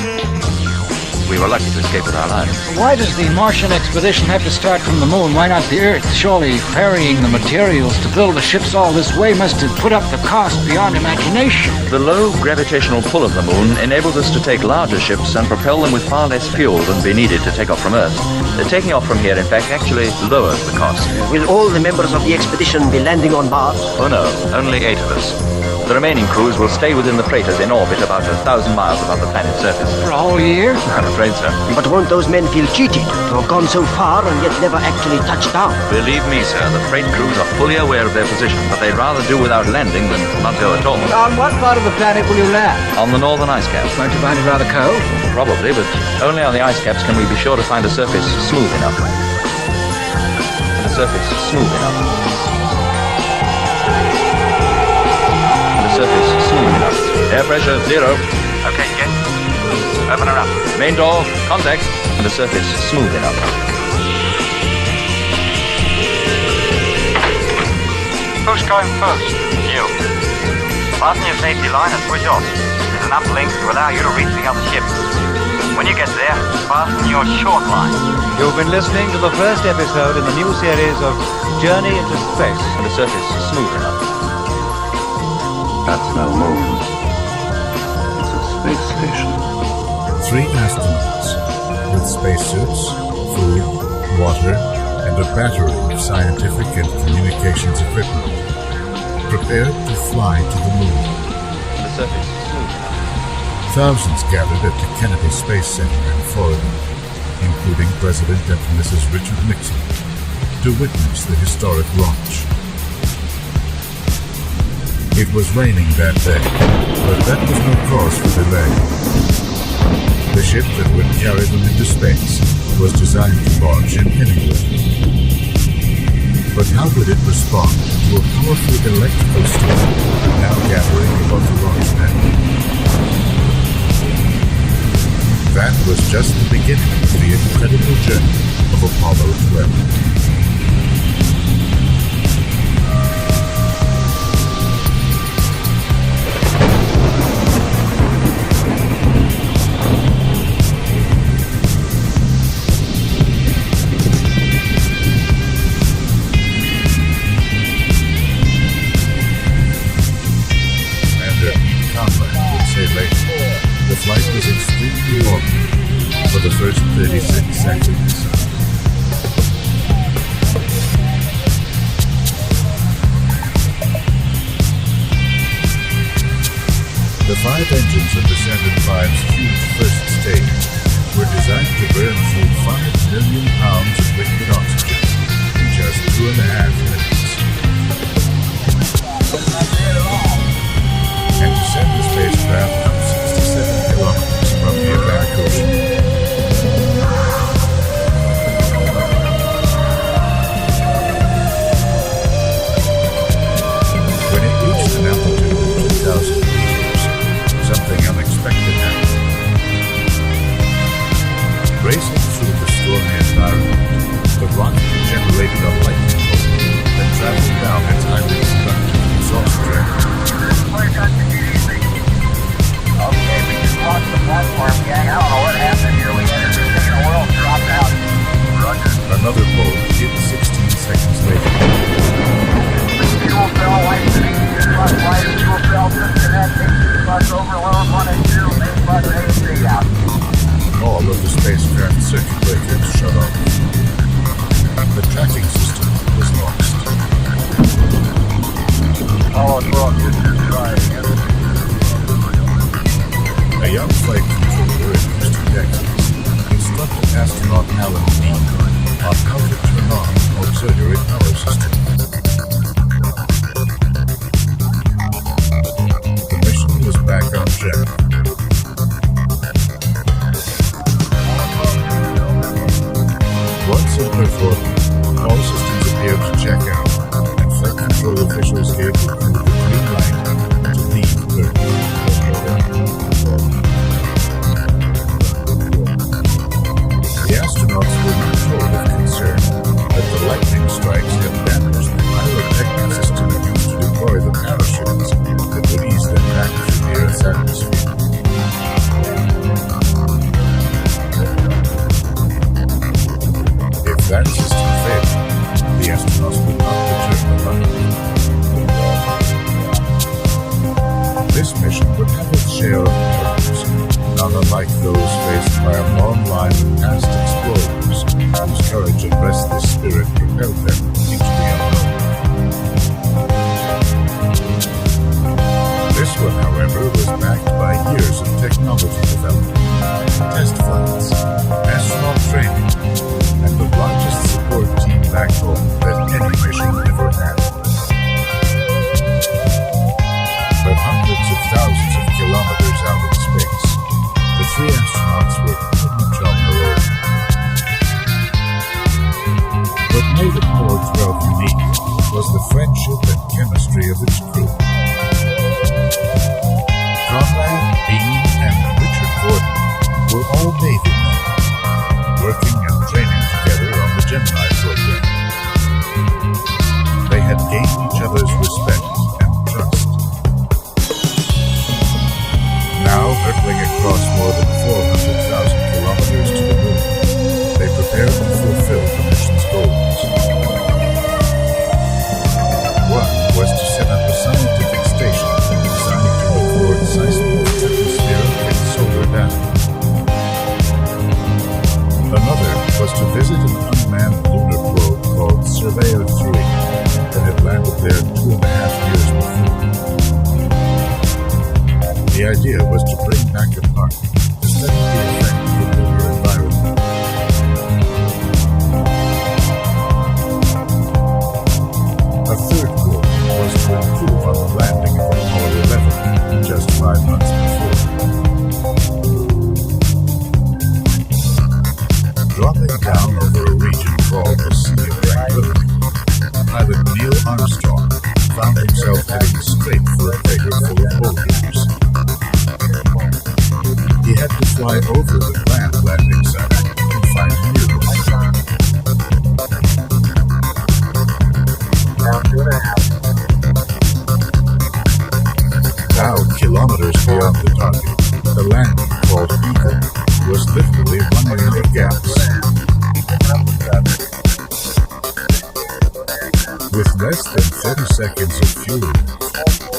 We were lucky to escape with our lives. Why does the Martian expedition have to start from the moon? Why not the Earth? Surely ferrying the materials to build the ships all this way must have put up the cost beyond imagination. The low gravitational pull of the moon enables us to take larger ships and propel them with far less fuel than be needed to take off from Earth. Taking off from here, in fact, actually lowers the cost. Will all the members of the expedition be landing on Mars? Oh no, only 8 of us. The remaining crews will stay within the freighters in orbit about 1,000 miles above the planet's surface. For a whole year? I'm afraid so. But won't those men feel cheated to have gone so far and yet never actually touched down? Believe me, sir, the freight crews are fully aware of their position, but they'd rather do without landing than not go at all. On what part of the planet will you land? On the northern ice caps. Won't you find it rather cold? Probably, but only on the ice caps can we be sure to find a surface smooth enough. And a surface smooth enough. Surface smooth enough. Air pressure 0. Okay, Jet. Open her up. Main door, contact. And the surface smooth enough. Who's going first? You. Fasten your safety line and switch off. There's an uplink to allow you to reach the other ship. When you get there, fasten your short line. You've been listening to the first episode in the new series of Journey into Space. And the surface smooth enough. That's no moon. It's a space station. 3 astronauts with spacesuits, food, water, and a battery of scientific and communications equipment prepared to fly to the moon. The surface smooth enough. Thousands gathered at the Kennedy Space Center in Florida, including President and Mrs. Richard Nixon, to witness the historic launch. It was raining that day, but that was no cause for delay. The ship that would carry them into space was designed to launch in any way. But how would it respond to a powerful electrical storm now gathering above the launch pad? That was just the beginning of the incredible journey of Apollo 12. 5 engines of the Saturn V's huge first stage were designed to burn through 5 million pounds of liquid oxygen in just 2.5 minutes. And to send the spacecraft up 67 kilometers from the Atlantic Ocean. When it reached an altitude of 2,000 meters, something unexpected happened. Racing through the stormy environment, the rocket generated a lightning bolt that traveled down its highly conductive exhaust track. Okay, we just lost the platform, gang. I don't know what happened here. We had everything in the world dropped out. Roger. Another bolt hit 16 seconds later. Fuel cell, light speed, plus light, fuel cell, disconnecting, plus overload, 1 and 2, main plus AC out. All of the spacecraft circuit breakers shut off. The tracking system was lost. Oh, it's wrong. Just try again. A young flight controller in Houston, Texas, instructed astronaut Alan Dean on how to turn on auxiliary power system. The mission was back on track. Once in performance, all systems appeared to check out, and flight control officials gave the crew the green light to leave Earth. The astronauts were not told of concern that the lightning strikes had damaged the pyrotechnic system used to deploy the parachutes that would ease them back through the Earth's atmosphere. If that system failed, the astronauts would not return the rocket. This mission would have its share of perils, not unlike those faced by a long line of past explorers whose courage and restless spirit propelled them into the unknown. This one, however, was backed by years of technology development, test flights, astronaut training, and the largest support team back home that any mission ever had. But hundreds of thousands of kilometers out in space, the 3 astronauts were pretty much on their own. What made Apollo 12 unique was the friendship and chemistry of its crew. Conrad, Dean, and Richard Gordon were all Navy men, working and training together on the Gemini program. They had gained each other's respect and trust. Now, hurtling across more than 400,000 kilometers to the moon, they prepared to fulfill the mission's goals. One was to set up a scientific station designed to record seismic, atmospheric, and solar data. Another was to visit an unmanned lunar probe called Surveyor 3 that had landed there 2.5 years before. The idea was to bring back a part to study the effect of the lunar environment. A third goal was to improve on the landing of Apollo 11 just 5 months before. Dropping down over a region called the Sea of Tranquility, pilot Neil Armstrong found himself heading straight for a crater full of boulders. He had to fly over the planned landing site and find a new one. Now, kilometers beyond the target, the land called Eagle was literally running out of gas. With less than 30 seconds of fuel,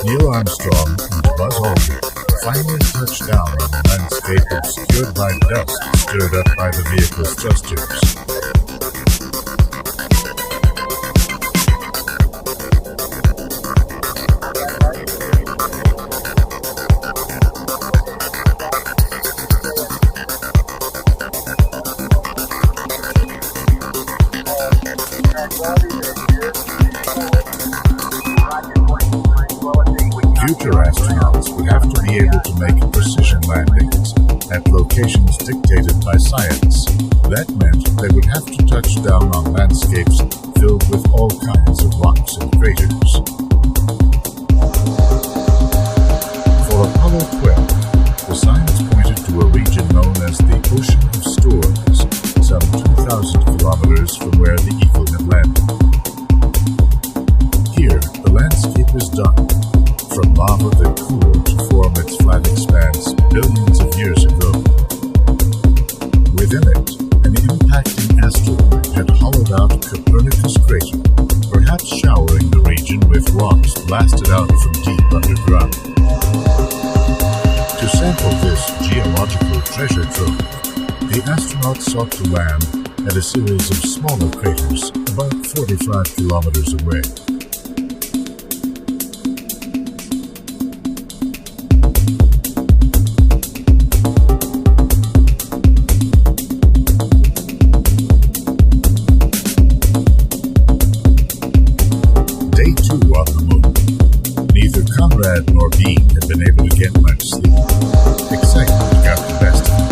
Neil Armstrong and Buzz Aldrin finally touched down on a landscape obscured by dust stirred up by the vehicle's thrusters. Future astronauts would have to be able to make precision landings at locations dictated by science. That meant they would have to touch down on landscapes filled with all kinds of rocks and craters. For Apollo 12, the science pointed to a region known as the Ocean of Storms, some 2,000 kilometers from where the Eagle had landed. Here, the landscape is dark, from lava that cooled to form its flat expanse billions of years ago. Within it, an impacting asteroid had hollowed out Copernicus crater, perhaps showering the region with rocks blasted out from deep underground. To sample this geological treasure trove, the astronauts sought to land at a series of smaller craters about 45 kilometers away. Conrad nor Bean had been able to get much sleep. Excitement got the best of them.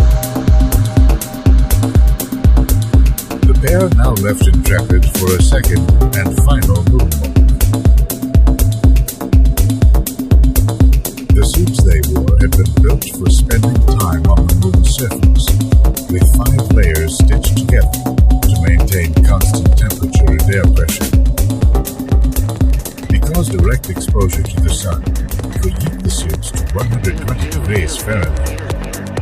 The pair now left Intrepid for a second and final moonwalk. The suits they wore had been built for spending time on the moon's surface, with 5 layers stitched together to maintain constant temperature and air pressure. Because direct exposure to the sun could heat the suits to 120 degrees Fahrenheit,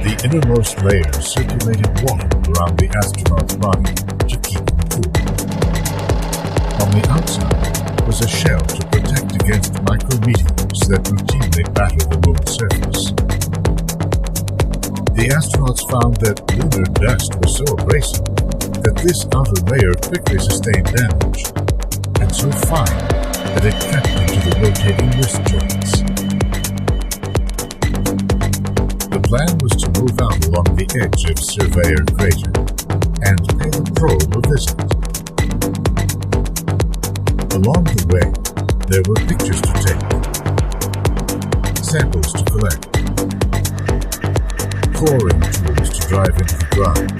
the innermost layers circulated water around the astronaut's body to keep him cool. On the outside was a shell to protect against micrometeors that routinely batter the moon's surface. The astronauts found that lunar dust was so abrasive that this outer layer quickly sustained damage, and so fine that it cut into the rotating wrist joints. The plan was to move out along the edge of Surveyor Crater and pay the probe a visit. Along the way, there were pictures to take, samples to collect, coring tools to drive into the ground.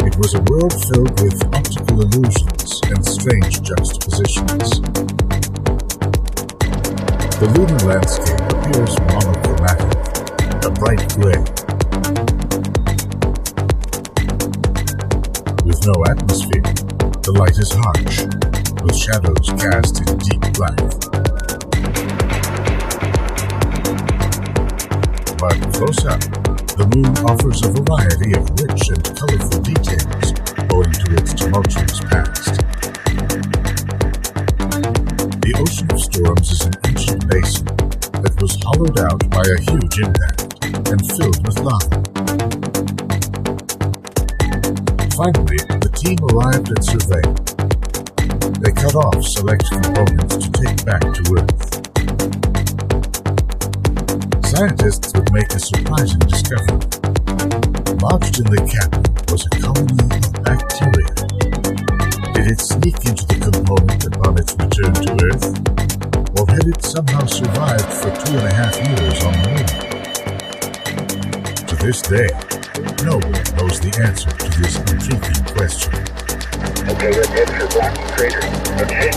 It was a world filled with optical illusions and strange juxtapositions. The lunar landscape appears monochromatic, a bright gray. With no atmosphere, the light is harsh, with shadows cast in deep black. But close up, the moon offers a variety of rich and colorful details owing to its tumultuous past. The Ocean of Storms is an ancient basin that was hollowed out by a huge impact and filled with lava. Finally, the team arrived at Surveyor. They cut off select components to take back to Earth. Scientists would make a surprising discovery. Lodged in the cabin was a colony of bacteria. Did it sneak into the component upon its return to Earth? Or had it somehow survived for 2.5 years on the moon? To this day, no one knows the answer to this intriguing question. Okay, let's head for Black Crater. Okay.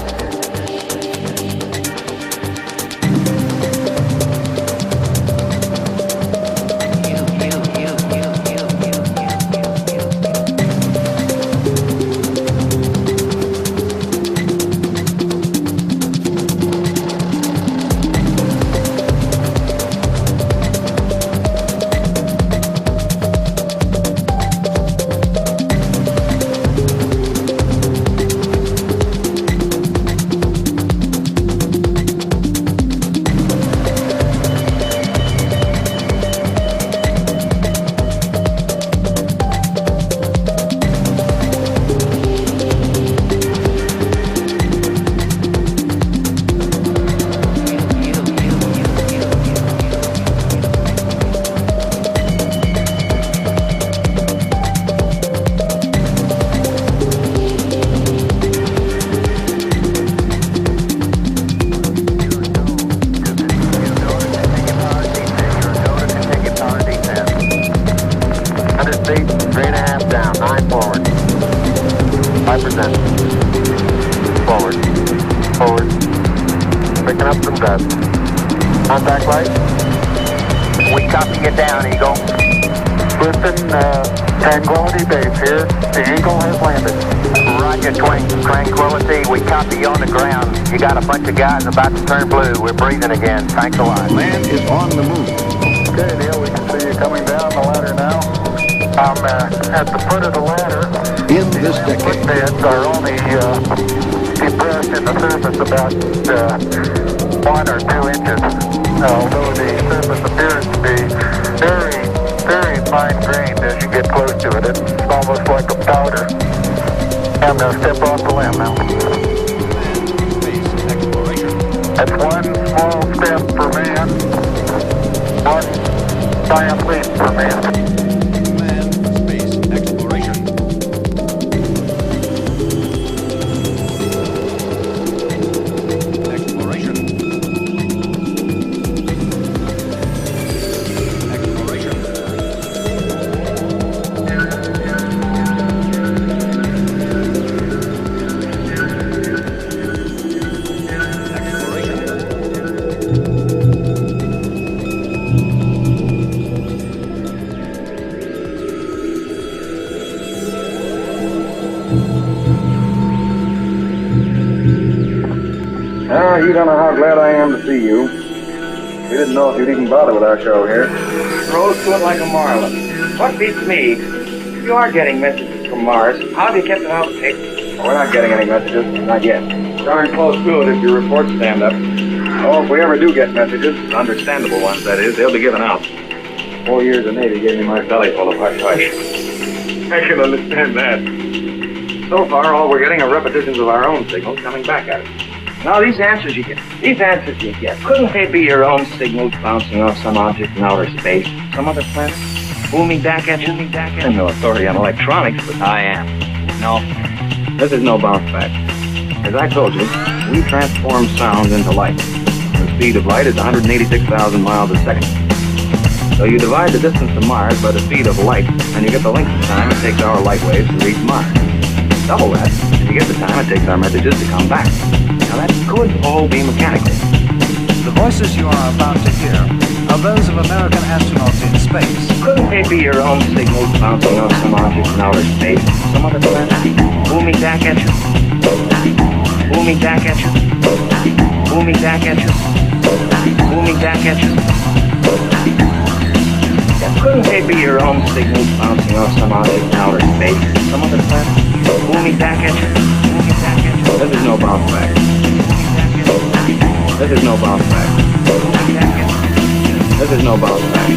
forward. 5%. Forward. Forward. Picking up some dust. Contact light. We copy you down, Eagle. Listen, Tranquility Base here. The Eagle has landed. Roger, Tranquility. We copy you on the ground. You got a bunch of guys about to turn blue. We're breathing again. Thanks a lot. Man is on the move. Okay, Neil, we can see you coming down the ladder now. I'm at the foot of the ladder. In this decade, Footbeds are only depressed in the surface about 1 or 2 inches. Although the surface appears to be very, very fine-grained as you get close to it. It's almost like a powder. I'm going to step off the limb now. That's one small step for man, one giant leap for man. space exploration. Exploration. You don't know how glad I am to see you. We didn't know if you'd even bother with our show here. Rose to it like a marlin. What beats me, if you are getting messages from Mars, how have you kept it out of tape? We're not getting any messages, not yet. Darn close to it if your reports stand up. Oh, if we ever do get messages, understandable ones, that is, they'll be given out. 4 years of Navy gave me my belly full of hush-hush. I can understand that. So far, all we're getting are repetitions of our own signals coming back at us. Now, these answers you get, couldn't they be your own signals bouncing off some object in outer space, some other planet? Booming back at you? I'm no authority on electronics, but I am. no, this is no bounce back. As I told you, we transform sound into light. The speed of light is 186,000 miles a second. So you divide the distance to Mars by the speed of light, and you get the length of time it takes our light waves to reach Mars. Double that, and you get the time it takes our messages to come back. Now that could all be mechanical. The voices you are about to hear are those of American astronauts in space. Couldn't they be your own signals bouncing off some object in outer space, some other planet? Booming back at you? Booming back at you? Booming back at you? Booming back at you? Couldn't they be your own signals bouncing off some object in outer space, some other planet? Booming back at you? Booming back at you? This is no bounce back. This is no bounce back. This is no bounce back.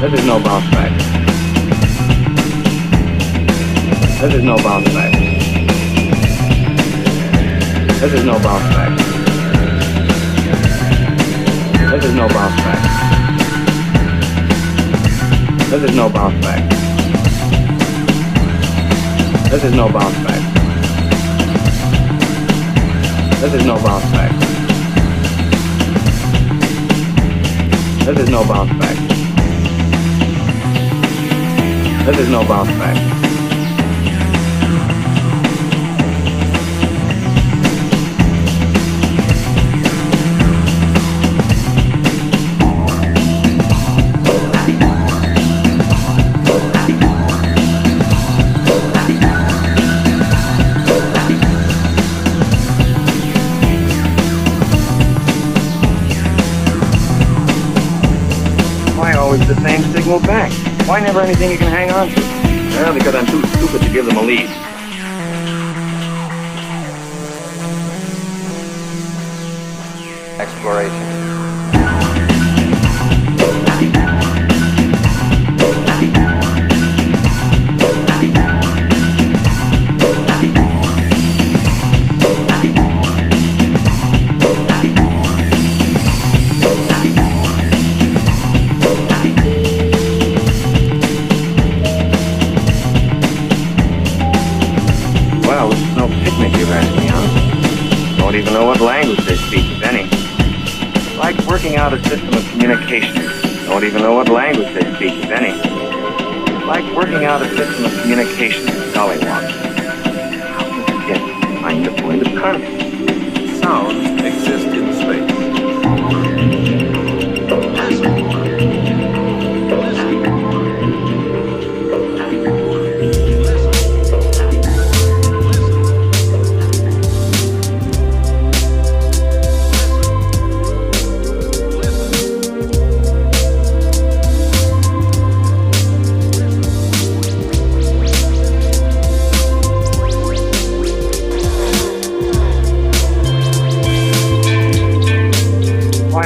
This is no bounce back. This is no bounce back. This is no bounce back. This is no bounce back. This is no bounce back. This is no bounce back. This is no bounce back. This is no bounce back. This is no bounce back. Why always the same signal back? Why never anything you can hang on to? Well, because I'm too stupid to give them a lead. Exploration. ask me if you've asked me, huh? Don't even know what language they speak, if any. It's like working out a system of communication. Don't even know what language they speak, if any. It's like working out a system of communication, gollywog. How can you get find the point of contact? Sounds exist in space.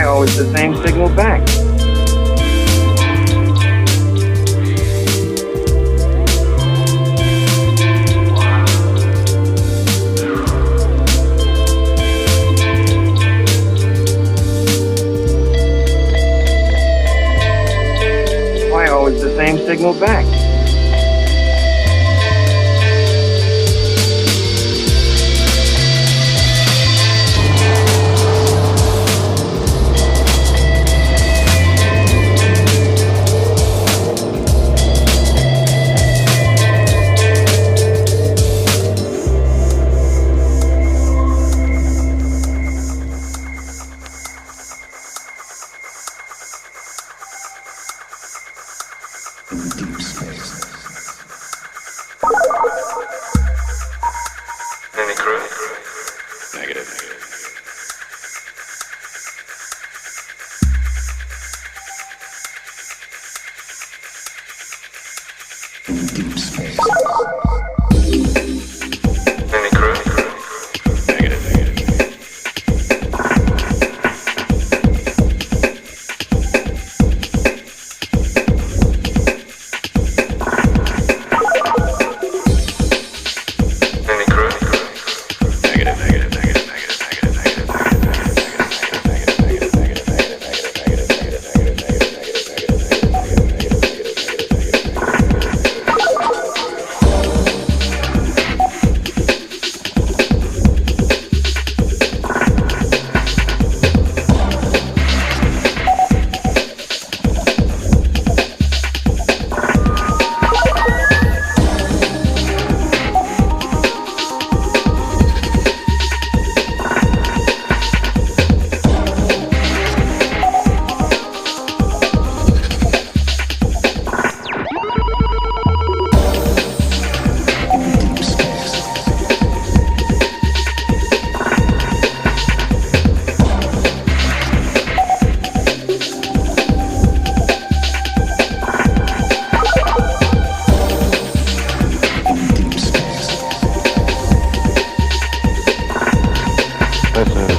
Always the same signal back. Why always the same signal back? Any crew? Negative. In deep space. Any crew? Negative. Any crew?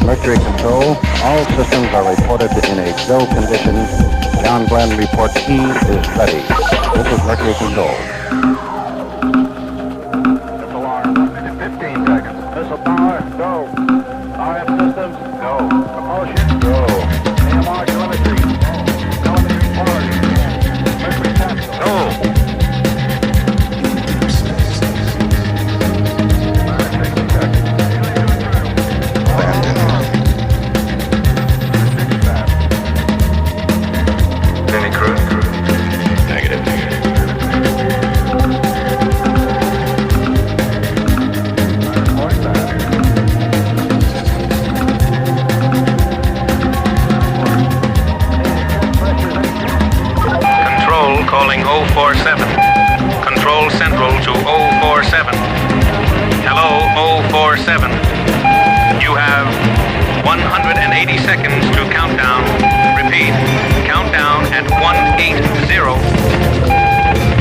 Mercury Control. All systems are reported in a go condition. John Glenn reports he is ready. This is Mercury Control. Missile arm, 15 seconds. Missile power, go. RF systems, go. Propulsion, go. AMR telemetry, telemetry forward. Mercury capsule, go. Calling 047. Control Central to 047. Hello, 047. You have 180 seconds to countdown. Repeat, countdown at 180.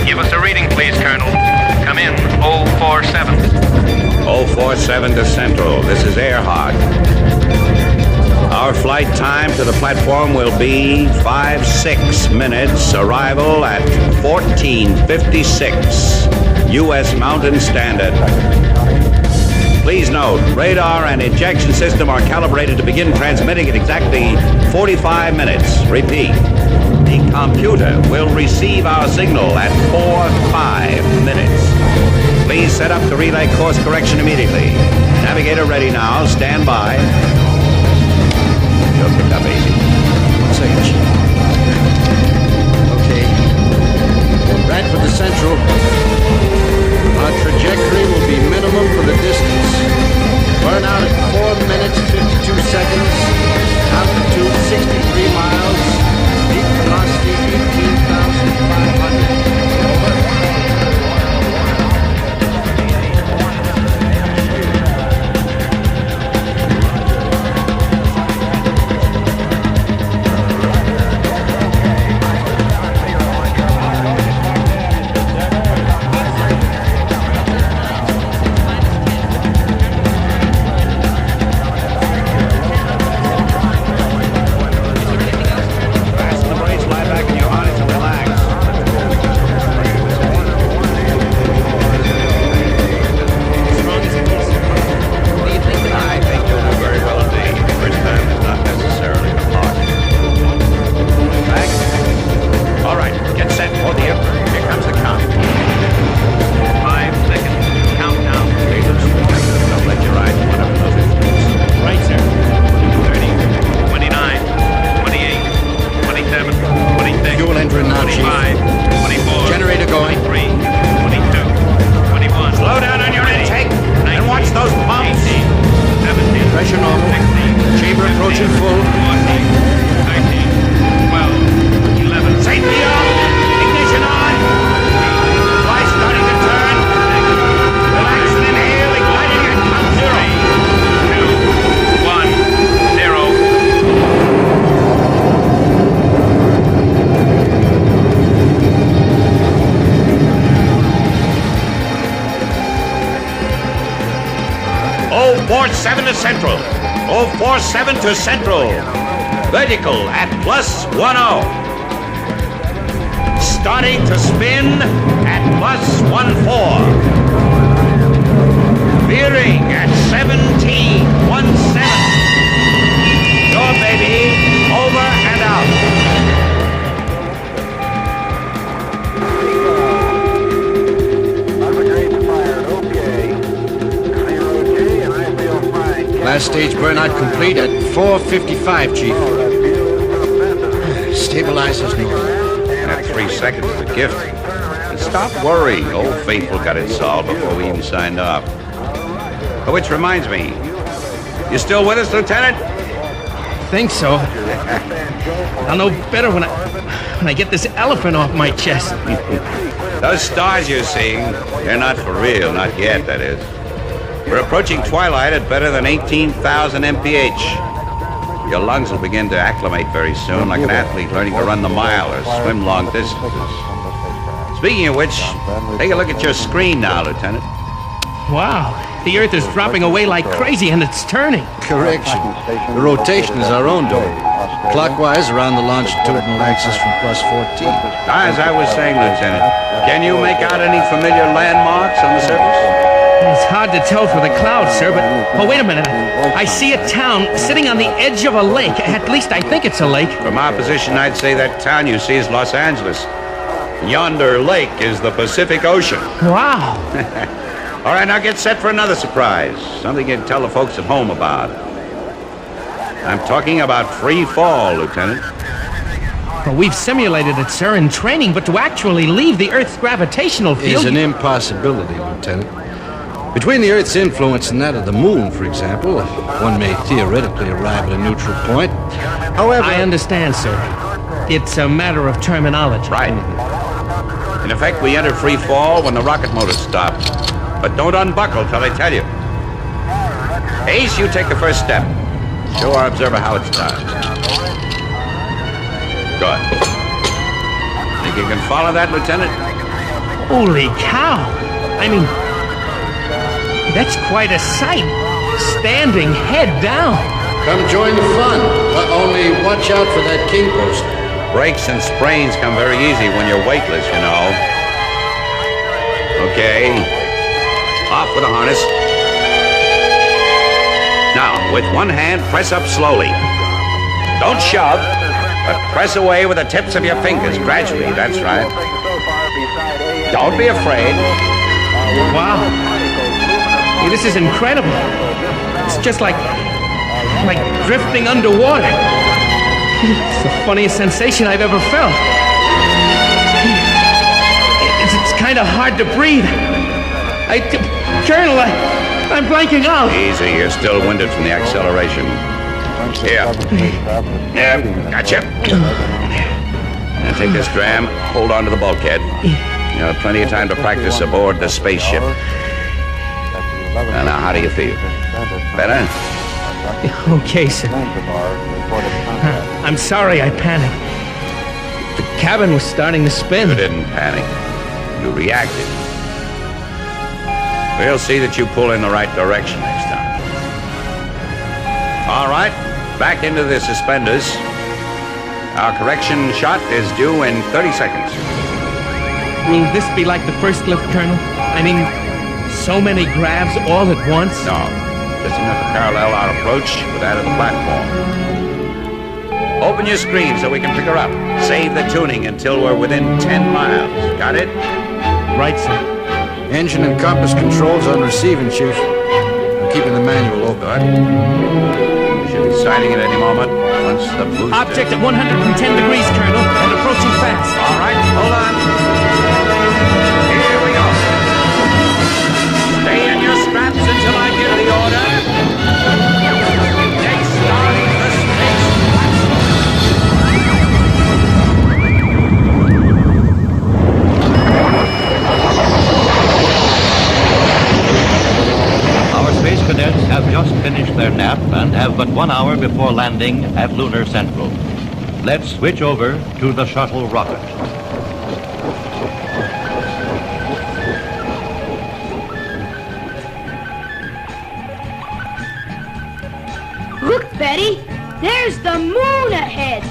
Give us a reading, please, Colonel. Come in, 047. 047 to Central. This is Earhart. Our flight time to the platform will be 5-6 minutes. Arrival at 14:56 U.S. Mountain Standard. Please note, radar and ejection system are calibrated to begin transmitting at exactly 45 minutes. Repeat, the computer will receive our signal at 45 minutes. Please set up the relay course correction immediately. Navigator ready now. Stand by. You'll pick up easy. 1 second. Okay. Radford to Central. Our trajectory will be minimum for the distance. Burn out at 4 minutes, 52 seconds. Altitude 63 miles. Peak velocity 18,500. Central. 047 to Central. Vertical at +10. Starting to spin at +14. Veering at 1717. Go, baby. Over and out. Last stage burnout complete at 4:55, Chief. Stabilizers normal. And at 3 seconds, the gift. And stop worrying. Old Faithful got it solved before we even signed off. Oh, which reminds me, you still with us, Lieutenant? Think so. I'll know better when I get this elephant off my chest. Those stars you're seeing, they're not for real, not yet, that is. We're approaching twilight at better than 18,000 mph. Your lungs will begin to acclimate very soon, like an athlete learning to run the mile or swim long distances. Speaking of which, take a look at your screen now, Lieutenant. Wow, the Earth is dropping away like crazy and it's turning. Correction. The rotation is our own doing. Clockwise around the longitudinal axis from +14. As I was saying, Lieutenant, can you make out any familiar landmarks on the surface? It's hard to tell for the clouds, sir, but... Oh, wait a minute. I see a town sitting on the edge of a lake. At least I think it's a lake. From our position, I'd say that town you see is Los Angeles. Yonder lake is the Pacific Ocean. Wow. All right, now get set for another surprise. Something you can tell the folks at home about. I'm talking about free fall, Lieutenant. Well, we've simulated it, sir, in training, but to actually leave the Earth's gravitational field... is an impossibility, Lieutenant. Between the Earth's influence and that of the Moon, for example, one may theoretically arrive at a neutral point. However... I understand, sir. It's a matter of terminology. Right. In effect, we enter free fall when the rocket motors stop. But don't unbuckle till I tell you. Ace, you take the first step. Show our observer how it's done. Good. Think you can follow that, Lieutenant? Holy cow! I mean, that's quite a sight. Standing head down. Come join the fun. But only watch out for that king post. Breaks and sprains come very easy when you're weightless, you know. Okay. Off with the harness. Now, with one hand, press up slowly. Don't shove, but press away with the tips of your fingers gradually. That's right. Don't be afraid. Wow. Hey, this is incredible. It's just like drifting underwater. It's the funniest sensation I've ever felt. It's kind of hard to breathe. Colonel, I'm blanking out. Easy, you're still winded from the acceleration. Here. Yeah, gotcha. Now take this dram, hold on to the bulkhead. You have plenty of time to practice aboard the spaceship. Now, how do you feel? Better? Okay, sir. I'm sorry I panicked. The cabin was starting to spin. You didn't panic. You reacted. We'll see that you pull in the right direction next time. All right, back into the suspenders. Our correction shot is due in 30 seconds. Will this be like the first lift, Colonel? I mean, so many grabs all at once? No, just enough to parallel our approach with that of the platform. Open your screen so we can pick her up. Save the tuning until we're within 10 miles. Got it? Right, sir. Engine and compass controls on receiving, Chief. I'm keeping the manual open. Good. We should be sighting at any moment once the booster... Object at 110 degrees, Colonel, and approaching fast. All right, hold on. Here we go. Stay in your straps until I give the order. Next starting the space Our space cadets have just finished their nap and have but 1 hour before landing at Lunar Central. Let's switch over to the shuttle rocket. Look, Betty! There's the moon ahead!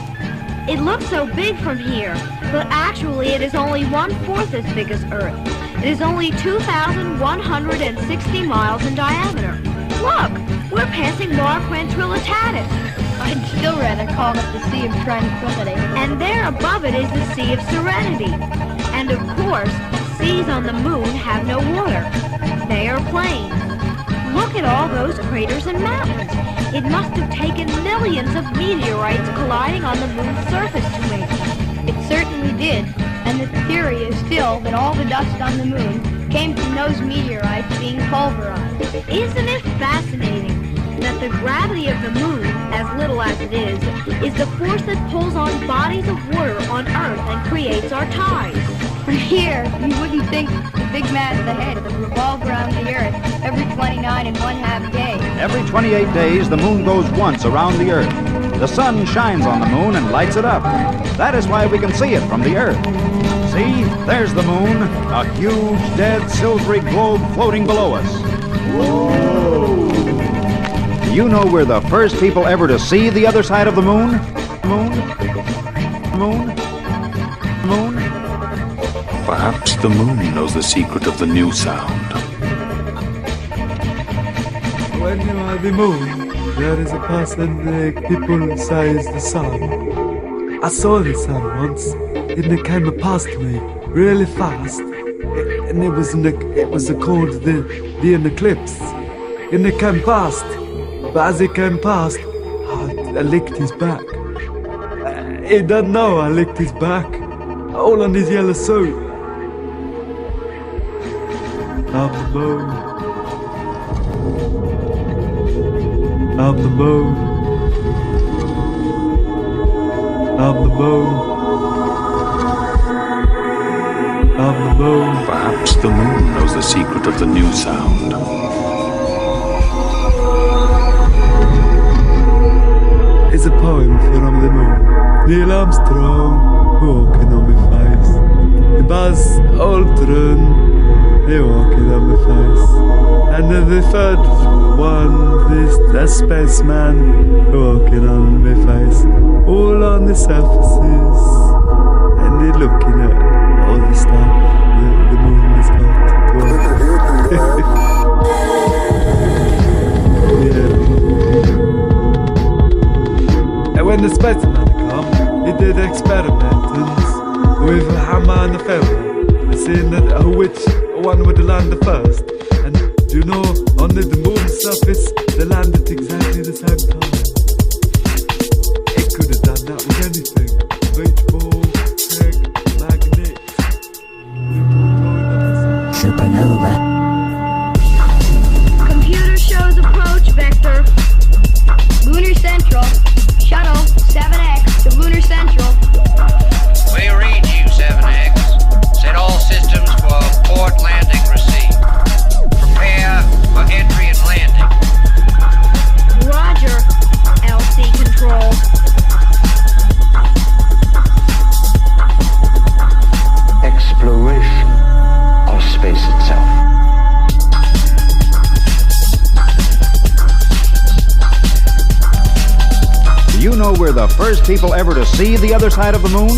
It looks so big from here, but actually it is only 1/4 as big as Earth. It is only 2,160 miles in diameter. Look, we're passing Mare Quadrilitatis. I'd still rather call it the Sea of Tranquility. And there above it is the Sea of Serenity. And of course, seas on the moon have no water. They are plains. Look at all those craters and mountains. It must have taken millions of meteorites colliding on the moon's surface to make them. It certainly did. And the theory is still that all the dust on the moon came from those meteorites being pulverized. Isn't it fascinating that the gravity of the moon, as little as it is the force that pulls on bodies of water on Earth and creates our tides? From here, you wouldn't think the big mass ahead would revolve around the Earth every 29½ days. Every 28 days, the moon goes once around the Earth. The sun shines on the moon and lights it up. That is why we can see it from the Earth. See, there's the moon, a huge, dead, silvery globe floating below us. Whoa! Do you know we're the first people ever to see the other side of the moon? Moon? Moon? Moon? Perhaps the moon knows the secret of the new sound. When you are the moon, there is a person that people say is the sun. I saw the sun once, and it came past me really fast, and it was called the eclipse, and it came past. But as it came past, I licked his back. He doesn't know I licked his back, all on his yellow suit. I'm the moon. I'm the moon. I'm the moon. I'm the moon. Perhaps the moon knows the secret of the new sound. It's a poem from the moon. Neil Armstrong walking on my face. Buzz Aldrin, he walking on my face. And then the third one, the spaceman walking on my face. All on the surfaces. And they're looking at all the stuff the moon has got to work. Yeah. And when the spaceman come, he did experiments with a hammer and a feather, seeing that which one would land ran the first. And you know, on the moon's surface, they landed exactly the same time. It could have done that with anything. Beach ball, egg, magnet. Supernova. Computer shows approach vector. Lunar Central. Shuttle 7X to Lunar Central. We read you, 7X. Set all systems for port landing received. Prepare for entry and landing. Roger, LC Control. Exploration of space itself. Do you know we're the first people ever to see the other side of the moon?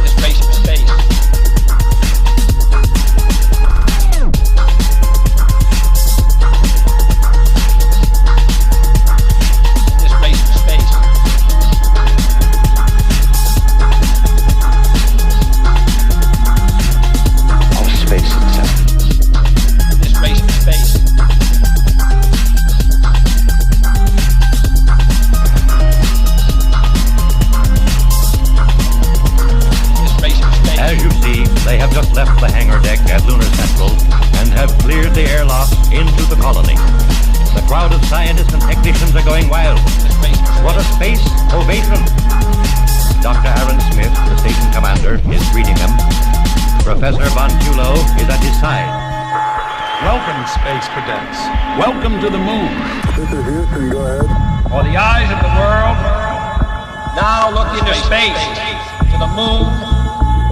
Space to space. Space to space. Of space itself. Space to space. As you see, they have just left the hangar deck at Lunar Central and have cleared the airlock into the colony. The crowd of scientists and technicians are going wild. What a space ovation! Dr. Aaron Smith, the station commander, is greeting them. Professor Von Tulo is at his side. Welcome, space cadets. Welcome to the moon. This is Houston, go ahead. For the eyes of the world now look into space, to the moon,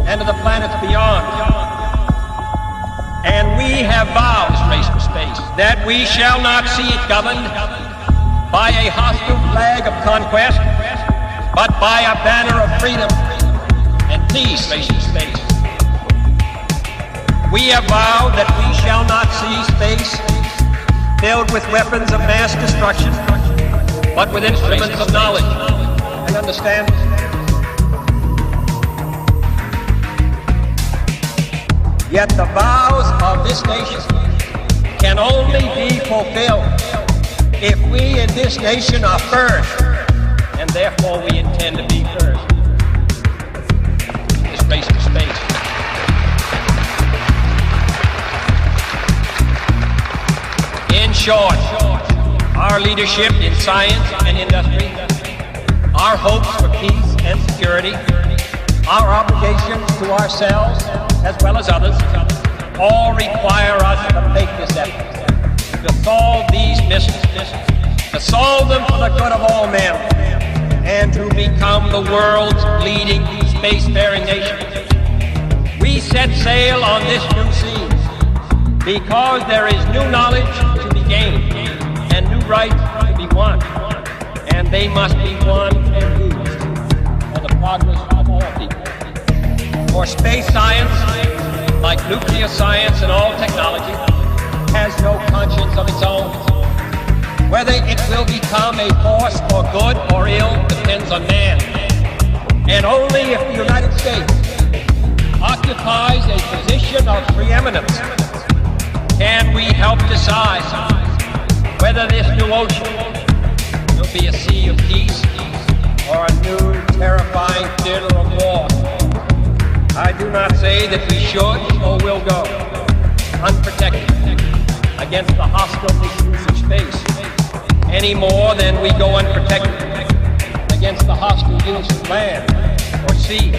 and to the planets beyond. And we have vowed, that we shall not see it governed by a hostile flag of conquest, but by a banner of freedom and peace. We have vowed that we shall not see space filled with weapons of mass destruction, but with instruments of knowledge and understanding. Yet the vows of this nation can only be fulfilled if we in this nation are first, and therefore we intend to be first. Space to space. In short, our leadership in science and industry, our hopes for peace and security, our obligations to ourselves as well as others, all require us to make this effort to solve these mysteries, to solve them for the good of all men, and to become the world's leading spacefaring nation. We set sail on this new scene because there is new knowledge to be gained and new rights to be won, and they must be won and used for the progress of all people. For space science, like nuclear science and all technology, has no conscience of its own. Whether it will become a force for good or ill depends on man. And only if the United States occupies a position of preeminence can we help decide whether this new ocean will be a sea of peace or a new terrifying theater of war. I do not say that we should or will go unprotected against the hostile issues of space any more than we go unprotected against the hostile use of land or sea.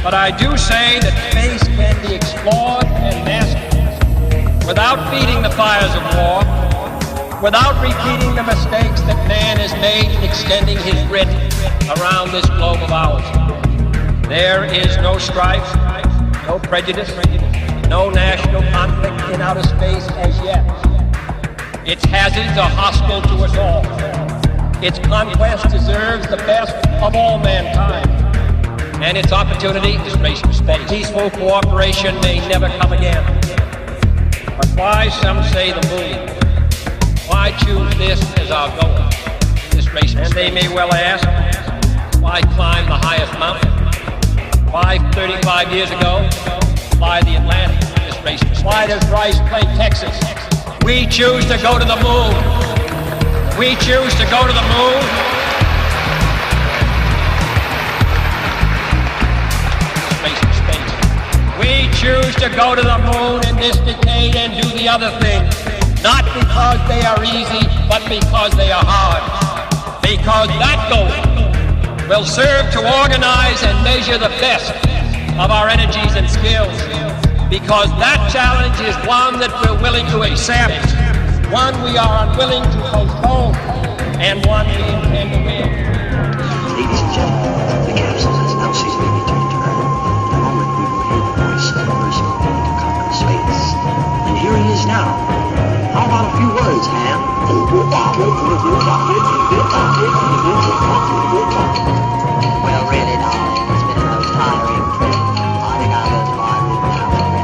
But I do say that space can be explored and mastered without feeding the fires of war, without repeating the mistakes that man has made extending his writ around this globe of ours. There is no strife, no prejudice, no national conflict in outer space as yet. Its hazards are hostile to us all. Its conquest deserves the best of all mankind. And its opportunity is space to space. Peaceful cooperation may never come again. But why, some say, the moon? Why choose this as our goal? This space, and they may well ask, why climb the highest mountain? Why, 35 years ago, fly the Atlantic? This Why does Rice play Texas? We choose to go to the moon. We choose to go to the moon. Space. We choose to go to the moon in this decade and do the other things. Not because they are easy, but because they are hard. Because that goal will serve to organize and measure the best of our energies and skills. Because that challenge is one that we're willing to accept, one we are unwilling to postpone, and one we intend to win. Ladies and gentlemen, the capsule has now successfully returned to Earth. In a moment, we will hear the voice of the person going to conquer space. And here he is now. How about a few words, Ham? Well, really, darling, it's been a most tiring trip. I think I'll go to my room now and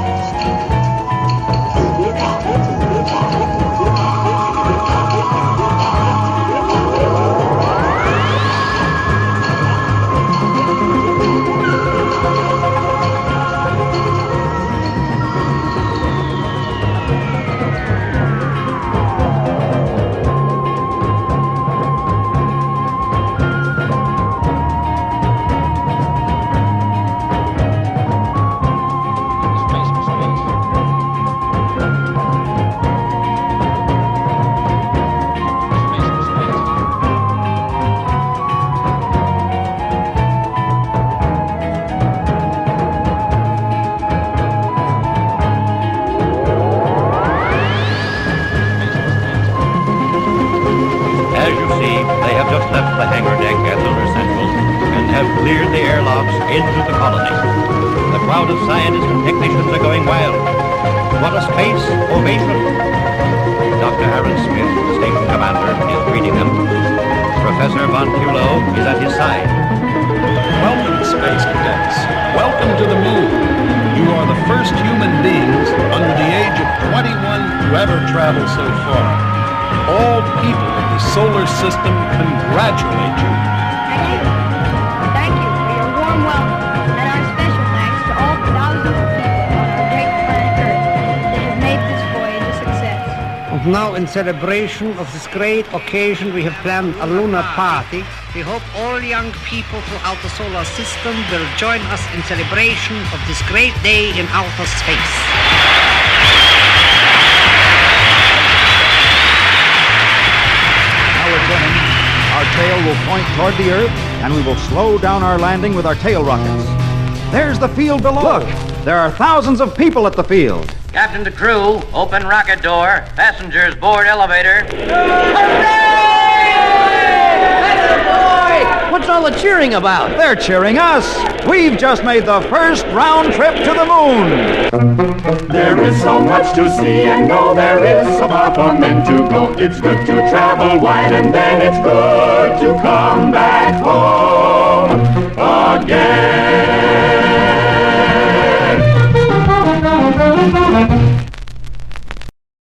into the colony. The crowd of scientists and technicians are going wild. What a space ovation. Dr. Aaron Smith, station commander, is greeting them. Professor Von Bülow is at his side. Welcome, Space Cadets. Welcome to the moon. You are the first human beings under the age of 21 to ever travel so far. All people of the solar system congratulate you. Thank you for your warm welcome, and our special thanks to all the thousands of people on our great planet Earth that have made this voyage a success. And now, in celebration of this great occasion, we have planned a lunar party. We hope all young people throughout the solar system will join us in celebration of this great day in outer space. Now we're turning. Our tail will point toward the Earth, and we will slow down our landing with our tail rockets. There's the field below. Look, there are thousands of people at the field. Captain to crew, open rocket door. Passengers board elevator. What's all the cheering about? They're cheering us. We've just made the first round trip to the moon. There is so much to see and know. There is so far for men to go. It's good to travel wide and then it's good to come back home again.